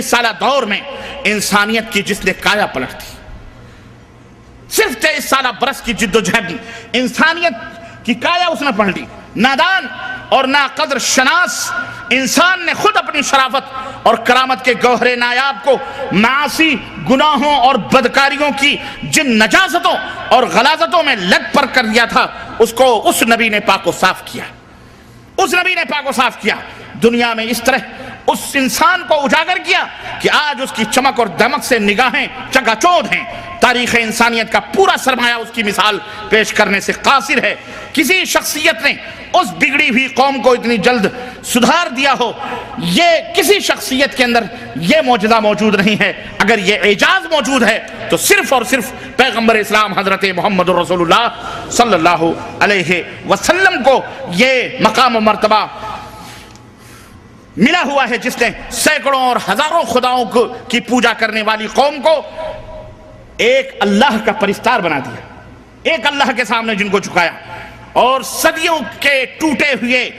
سالہ دور میں انسانیت کی جس نے کایا پلٹ دی، صرف 23 سالہ برس کی جد و جہد انسانیت کی کایا اس نے پلٹ دی۔ نادان اور ناقدر شناس انسان نے خود اپنی شرافت اور کرامت کے گوہر نایاب کو معاصی، گناہوں اور بدکاریوں کی جن نجاستوں اور غلاظتوں میں لگ پر کر دیا تھا، اس کو اس نبی نے پاک و صاف کیا، اس نبی نے پاک و صاف کیا، دنیا میں اس طرح اس انسان کو اجاگر کیا کہ آج اس کی چمک اور دمک سے نگاہیں چکا چوندھ ہیں، تاریخ انسانیت کا پورا سرمایہ اس کی مثال پیش کرنے سے قاصر ہے۔ کسی شخصیت نے اس بگڑی ہوئی قوم کو اتنی جلد سدھار دیا ہو، یہ کسی شخصیت کے اندر یہ معجزہ موجود نہیں ہے۔ اگر یہ اعجاز موجود ہے تو صرف اور صرف پیغمبر اسلام حضرت محمد رسول اللہ صلی اللہ علیہ وسلم کو یہ مقام و مرتبہ ملا ہوا ہے، جس نے سینکڑوں اور ہزاروں خداؤں کی پوجا کرنے والی قوم کو ایک اللہ کا پرستار بنا دیا، ایک اللہ کے سامنے جن کو جھکایا، اور صدیوں کے ٹوٹے ہوئے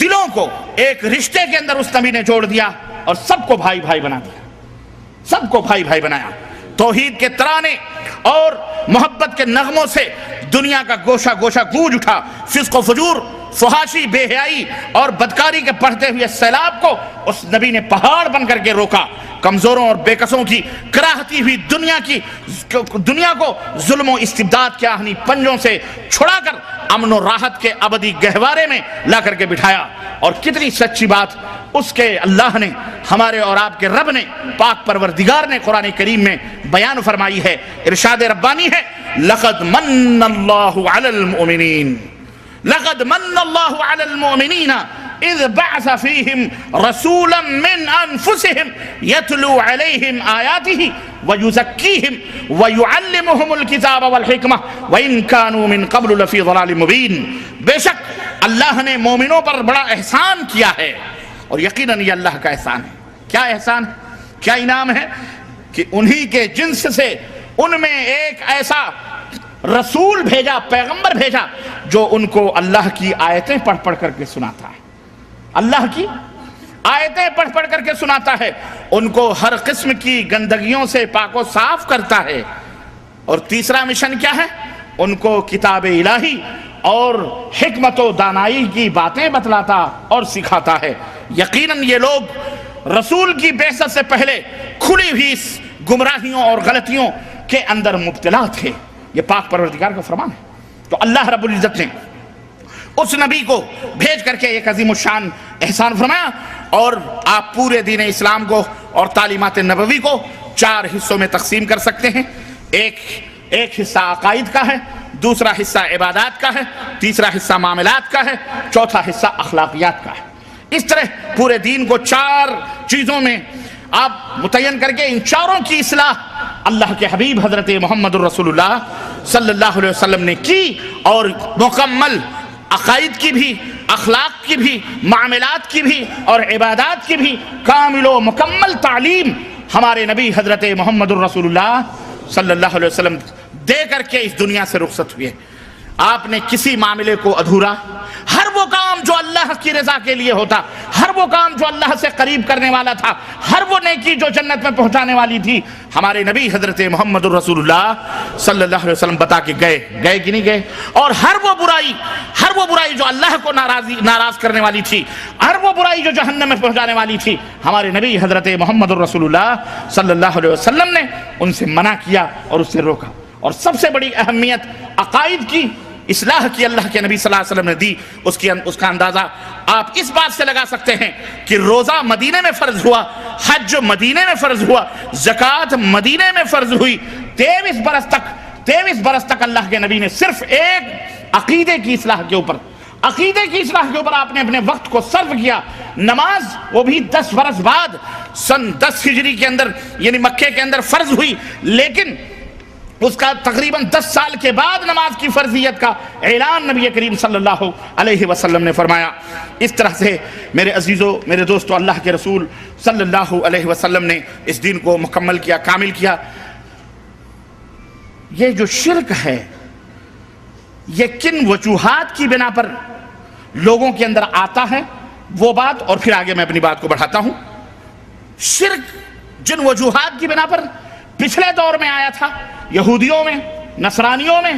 دلوں کو ایک رشتے کے اندر اس نبی نے جوڑ دیا اور سب کو بھائی بھائی بنا دیا، سب کو بھائی بھائی بنایا۔ توحید کے ترانے اور محبت کے نغموں سے دنیا کا گوشہ گوشہ گونج اٹھا، فسق و فجور، فحاشی، بے حیائی اور بدکاری کے بڑھتے ہوئے سیلاب کو اس نبی نے پہاڑ بن کر کے روکا۔ کمزوروں اور بے کسوں کی کراہتی ہوئی دنیا کو ظلم و استبداد کے آہنی پنجوں سے چھڑا کر امن و راحت کے ابدی گہوارے میں لا کر کے بٹھایا۔ اور کتنی سچی بات اس کے اللہ نے، ہمارے اور آپ کے رب نے، پاک پروردگار نے قرآن کریم میں بیان فرمائی ہے، ارشاد ربانی ہے، لقد من اللہ علی المؤمنین، لقد من اللہ علی المؤمنین اذ بعث فیہم رسولا من انفسہم یتلو علیہم آیاتہ ویزکیہم ویعلمہم الکتاب والحکمہ وان کانوا من قبل لفی ضلال مبین۔ بے شک اللہ نے مومنوں پر بڑا احسان کیا ہے، اور یقیناً یہ اللہ کا احسان ہے۔ کیا احسان ہے، کیا انعام ہے کہ انہی کے جنس سے ان میں ایک ایسا رسول بھیجا، پیغمبر بھیجا جو ان کو اللہ کی آیتیں پڑھ پڑھ کر کے سناتا ہے، اللہ کی آیتیں پڑھ پڑھ کر کے سناتا ہے، ان کو ہر قسم کی گندگیوں سے پاک و صاف کرتا ہے۔ اور تیسرا مشن کیا ہے؟ ان کو کتاب الہی اور حکمت و دانائی کی باتیں بتلاتا اور سکھاتا ہے۔ یقیناً یہ لوگ رسول کی بعثت سے پہلے کھلی ہوئی گمراہیوں اور غلطیوں کے اندر مبتلا تھے، یہ پاک پروردگار کا فرمان ہے۔ تو اللہ رب العزت نے اس نبی کو بھیج کر کے ایک عظیم الشان احسان فرمایا، اور آپ پورے دین اسلام کو اور تعلیمات نبوی کو 4 حصوں میں تقسیم کر سکتے ہیں۔ ایک حصہ عقائد کا ہے، دوسرا حصہ عبادات کا ہے، تیسرا حصہ معاملات کا ہے، چوتھا حصہ اخلاقیات کا ہے۔ اس طرح پورے دین کو 4 چیزوں میں آپ متعین کر کے ان چاروں کی اصلاح اللہ کے حبیب حضرت محمد الرسول اللہ صلی اللہ علیہ وسلم نے کی، اور مکمل عقائد کی بھی، اخلاق کی بھی، معاملات کی بھی اور عبادات کی بھی کامل و مکمل تعلیم ہمارے نبی حضرت محمد الرسول اللہ صلی اللہ علیہ وسلم دے کر کے اس دنیا سے رخصت ہوئے۔ آپ نے کسی معاملے کو ادھورا، ہر وہ کام جو اللہ کی رضا کے لیے ہوتا، ہر وہ کام جو اللہ سے قریب کرنے والا تھا، ہر وہ نیکی جو جنت میں پہنچانے والی تھی، ہمارے نبی حضرت محمد الرسول اللہ صلی اللہ علیہ وسلم بتا کے گئے کہ نہیں گئے؟ اور ہر وہ برائی جو اللہ کو ناراض کرنے والی تھی، ہر وہ برائی جو جہنم میں پہنچانے والی تھی، ہمارے نبی حضرت محمد الرسول اللہ صلی اللہ علیہ وسلم نے ان سے منع کیا اور اس سے روکا۔ اور سب سے بڑی اہمیت عقائد کی اصلاح کی اللہ کے نبی صلی اللہ علیہ وسلم نے دی، اس کا اندازہ آپ اس بات سے لگا سکتے ہیں کہ روزہ مدینے میں فرض ہوا، حج مدینے میں فرض ہوا، زکوٰۃ مدینے میں فرض ہوئی، 23 برس تک اللہ کے نبی نے صرف ایک عقیدے کی اصلاح کے اوپر آپ نے اپنے وقت کو صرف کیا۔ نماز وہ بھی 10 برس بعد سن 10 ہجری کے اندر یعنی مکے کے اندر فرض ہوئی، لیکن اس کا تقریباً 10 سال کے بعد نماز کی فرضیت کا اعلان نبی کریم صلی اللہ علیہ وسلم نے فرمایا۔ اس طرح سے میرے عزیزو، میرے دوستو، اللہ کے رسول صلی اللہ علیہ وسلم نے اس دین کو مکمل کیا، کامل کیا۔ یہ جو شرک ہے، یہ کن وجوہات کی بنا پر لوگوں کے اندر آتا ہے وہ بات، اور پھر آگے میں اپنی بات کو بڑھاتا ہوں۔ شرک جن وجوہات کی بنا پر پچھلے دور میں آیا تھا، یہودیوں میں، نصرانیوں میں،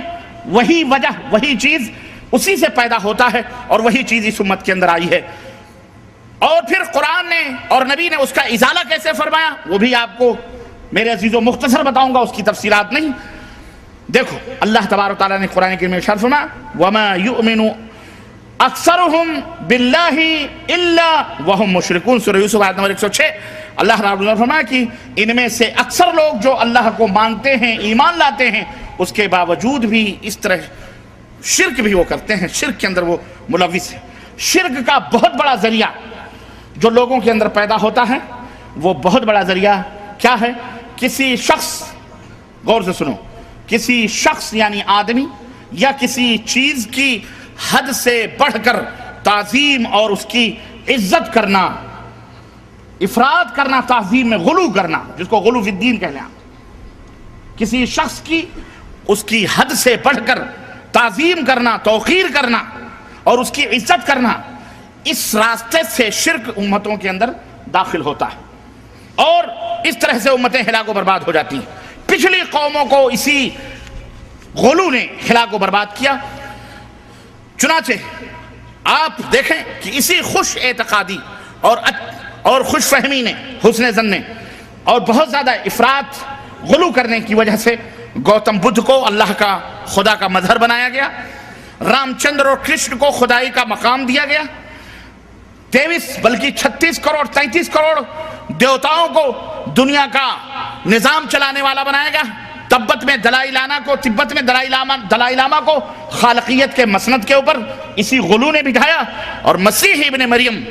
وہی وجہ، وہی چیز اسی سے پیدا ہوتا ہے اور وہی چیز اس امت کے اندر آئی ہے۔ اور پھر قرآن نے اور نبی نے اس کا ازالہ کیسے فرمایا وہ بھی آپ کو میرے عزیزوں مختصر بتاؤں گا، اس کی تفصیلات نہیں۔ دیکھو اللہ تبارک و تعالیٰ نے قرآن کریم میں ارشاد فرمایا وَمَا يُؤْمِنُ أَكْثَرُهُمْ بِاللَّهِ إِلَّا وَهُمْ مُشْرِكُونَ سورہ یوسف آیت نمبر 106۔ اللہ رب العزت نے فرمایا کہ ان میں سے اکثر لوگ جو اللہ کو مانتے ہیں، ایمان لاتے ہیں، اس کے باوجود بھی اس طرح شرک بھی وہ کرتے ہیں، شرک کے اندر وہ ملوث ہیں۔ شرک کا بہت بڑا ذریعہ جو لوگوں کے اندر پیدا ہوتا ہے، وہ بہت بڑا ذریعہ کیا ہے؟ کسی شخص، غور سے سنو، کسی شخص یعنی آدمی یا کسی چیز کی حد سے بڑھ کر تعظیم اور اس کی عزت کرنا، افراد کرنا، تعظیم میں غلو کرنا، جس کو غلو فی الدین کہتے ہیں۔ کسی شخص کی اس کی حد سے بڑھ کر تعظیم کرنا، توقیر کرنا اور اس کی عزت کرنا، اس راستے سے شرک امتوں کے اندر داخل ہوتا ہے اور اس طرح سے امتیں ہلاک و برباد ہو جاتی ہیں۔ پچھلی قوموں کو اسی غلو نے ہلاک و برباد کیا۔ چنانچہ آپ دیکھیں کہ اسی خوش اعتقادی اور خوش فہمی نے، حسن ظن نے اور بہت زیادہ افراط غلو کرنے کی وجہ سے گوتم بدھ کو اللہ کا خدا کا مظہر بنایا گیا، رام چندر اور کرشن کو خدائی کا مقام دیا گیا، 23 بلکہ 36 کروڑ 33 کروڑ دیوتاؤں کو دنیا کا نظام چلانے والا بنایا گیا۔ تبت میں دلائی لاما کو خالقیت کے مسند کے اوپر اسی غلو نے بٹھایا، اور مسیح ابن مریم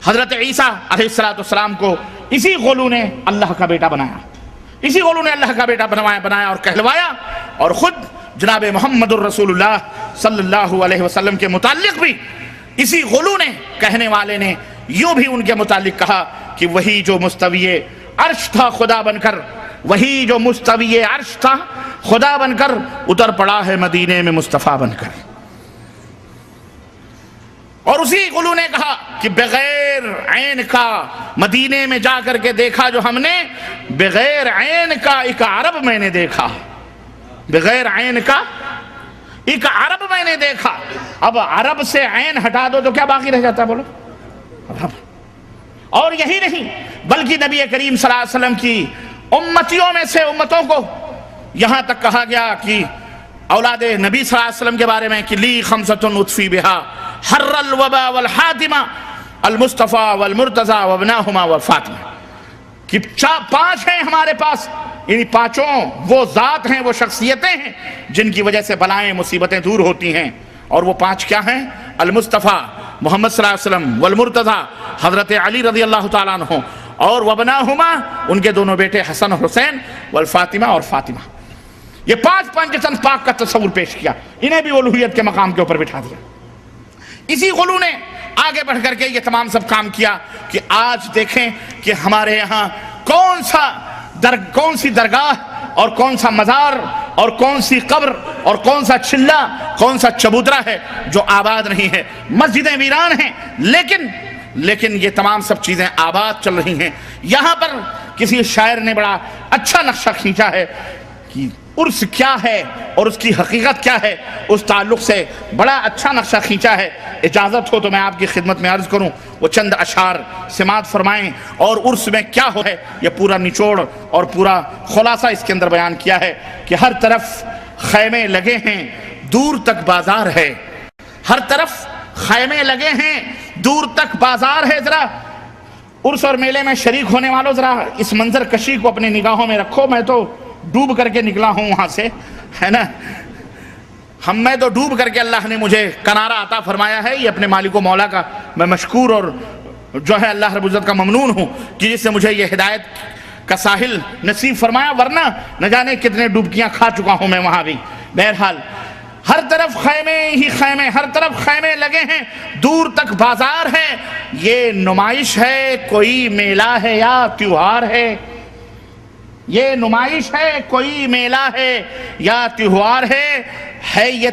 حضرت عیسیٰ علیہ السلام کو اسی غلو نے اللہ کا بیٹا بنایا، اسی غلو نے اللہ کا بیٹا بنایا اور کہلوایا۔ اور خود جناب محمد الرسول اللہ صلی اللہ علیہ وسلم کے متعلق بھی اسی غلو نے، کہنے والے نے یوں بھی ان کے متعلق کہا کہ وہی جو مستوی عرش تھا خدا بن کر، وہی جو مستوی عرش تھا خدا بن کر اتر پڑا ہے مدینے میں مصطفیٰ بن کر۔ اور اسی غلو نے کہا کہ بغیر عین کا مدینے میں جا کر کے دیکھا جو ہم نے، بغیر عین کا ایک عرب میں نے دیکھا، بغیر عین کا ایک عرب میں نے دیکھا۔ اب عرب سے عین ہٹا دو تو کیا باقی رہ جاتا ہے؟ بولو۔ اور یہی نہیں بلکہ نبی کریم صلی اللہ علیہ وسلم کی امتیوں میں سے امتوں کو یہاں تک کہا گیا کہ اولاد نبی صلی اللہ علیہ وسلم کے بارے میں کہ لی خمسۃ اطفی بہا حر الوبا والحاتمہ المصطفیٰ والمرتضیٰ وابناہما والفاطمہ، کہ 5 ہیں ہمارے پاس، یعنی 5 وہ ذات ہیں، وہ شخصیتیں ہیں جن کی وجہ سے بلائیں مصیبتیں دور ہوتی ہیں۔ اور وہ 5 کیا ہیں؟ المصطفیٰ محمد صلی اللہ علیہ وسلم، والمرتضیٰ حضرت علی رضی اللہ تعالیٰ عنہ، اور وابناہما ان کے دونوں بیٹے حسن اور حسین، والفاطمہ اور فاطمہ۔ یہ 5 پنجتن پاک کا تصور پیش کیا، انہیں بھی الوہیت کے مقام کے اوپر بٹھا دیا۔ اسی غلو نے آگے بڑھ کر کے یہ تمام سب کام کیا کہ آج دیکھیں کہ ہمارے یہاں کون سی درگاہ اور کون سا مزار اور کون سی قبر اور کون سا چلہ کون سا چبوترا ہے جو آباد نہیں ہے. مسجدیں ویران ہیں لیکن یہ تمام سب چیزیں آباد چل رہی ہیں. یہاں پر کسی شاعر نے بڑا اچھا نقشہ کھینچا ہے کہ عرس کیا ہے اور اس کی حقیقت کیا ہے، اس تعلق سے بڑا اچھا نقشہ کھینچا ہے. اجازت ہو تو میں آپ کی خدمت میں عرض کروں، وہ چند اشعار سماعت فرمائیں اور عرس میں کیا ہو ہے یہ پورا نچوڑ اور پورا خلاصہ اس کے اندر بیان کیا ہے کہ ہر طرف خیمے لگے ہیں دور تک بازار ہے. ہر طرف خیمے لگے ہیں دور تک بازار ہے. ذرا عرس اور میلے میں شریک ہونے والوں ذرا اس منظر کشی کو اپنی نگاہوں میں رکھو. میں تو ڈوب کر کے نکلا ہوں وہاں سے، ہے نا. میں تو ڈوب کر کے اللہ نے مجھے کنارہ عطا فرمایا ہے. یہ اپنے مالک و مولا کا میں مشکور اور جو ہے اللہ رب العزت کا ممنون ہوں کہ جس سے مجھے یہ ہدایت کا ساحل نصیب فرمایا، ورنہ نہ جانے کتنے ڈوبکیاں کھا چکا ہوں میں وہاں بھی. بہرحال ہر طرف خیمے ہی خیمے، ہر طرف خیمے لگے ہیں دور تک بازار ہے. یہ نمائش ہے کوئی میلہ ہے یا تیوہار ہے؟ یہ نمائش ہے کوئی میلہ ہے یا تیوہار ہے یہ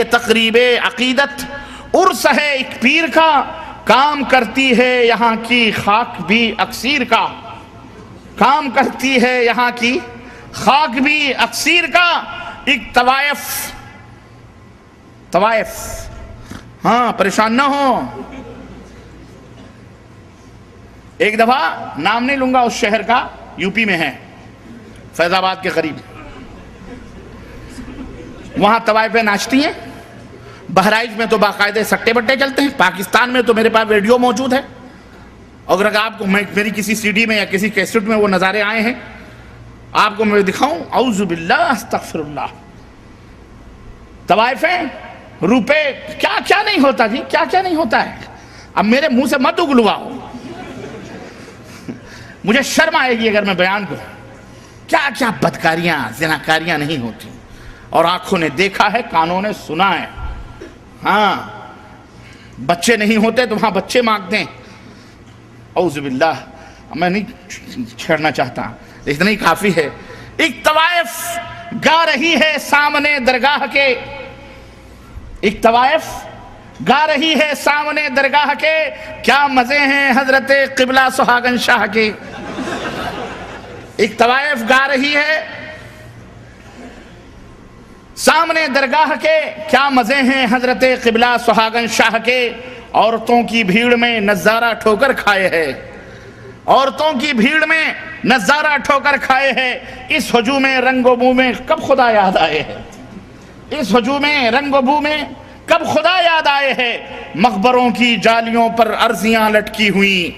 تقریب عقیدت. عرس ہے ایک پیر کا، کام کرتی ہے یہاں کی خاک بھی اکسیر کا. کام کرتی ہے یہاں کی خاک بھی اکسیر کا. ایک طوائف ہاں پریشان نہ ہو. ایک دفعہ نام نہیں لوں گا اس شہر کا، یو پی میں ہے، فیض آباد کے قریب. وہاں طوائفیں ناچتی ہیں. بہرائچ میں تو باقاعدے سٹے بٹے چلتے ہیں. پاکستان میں تو میرے پاس ویڈیو موجود ہے، اگر آپ کو میری کسی سی ڈی میں یا کسی کیسٹ میں وہ نظارے آئے ہیں آپ کو میں دکھاؤں. اعوذ باللہ استغفر اللہ. طوائفیں روپے کیا کیا نہیں ہوتا جی، کیا کیا نہیں ہوتا ہے. اب میرے منہ سے مت اگلواؤ، مجھے شرم آئے گی اگر میں بیان کروں. کیا کیا بدکاریاں زناکاریاں نہیں ہوتی، اور آنکھوں نے دیکھا ہے، کانوں نے سنا ہے. ہاں بچے نہیں ہوتے تو وہاں بچے مانگتے ہیں. اعوذ باللہ، میں نہیں چھیڑنا چاہتا، اتنا ہی کافی ہے. ایک طوائف گا رہی ہے سامنے درگاہ کے، ایک طوائف گا رہی ہے سامنے درگاہ کے، کیا مزے ہیں حضرت قبلہ سہاگن شاہ کے. ایک طوائف گا رہی ہے سامنے درگاہ کے، کیا مزے ہیں حضرت قبلہ سہاگن شاہ کے. عورتوں کی بھیڑ میں نظارہ ٹھوکر کھائے ہے، عورتوں کی بھیڑ میں نظارہ ٹھوکر کھائے ہے. اس ہجوم رنگ و بو میں کب خدا یاد آئے ہے، اس ہجوم رنگ و بو میں کب خدا یاد آئے ہے. مقبروں کی جالیوں پر عرضیاں لٹکی ہوئی،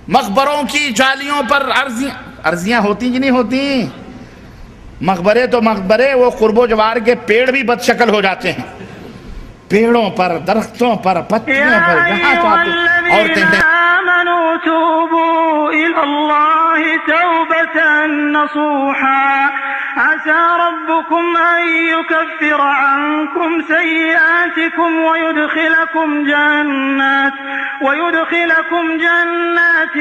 مقبروں کی جالیوں پر عرضیاں ہوتی کہ نہیں ہوتی. مقبرے تو مقبرے، وہ قرب و جوار کے پیڑ بھی بد شکل ہو جاتے ہیں. پیڑوں پر، درختوں پر، پتیوں پر جہاں چاہتے عورتیں ہیں. آمنوا توبوا إلى الله توبة نصوحا عسى ربكم أن يكفر عنكم سيئاتكم ويدخلكم جنات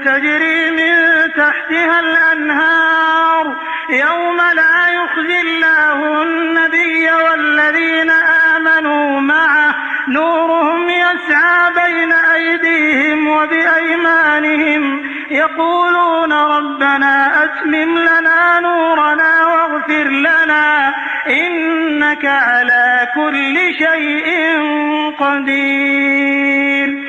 تجري من تحتها الأنهار يوم لا يخزي الله النبي والذين آمنوا معه نورهم يسعى بين أيديهم وبأيمانهم يقولون ربنا أتمم لنا نورنا واغفر لنا إنك على كل شيء قدير.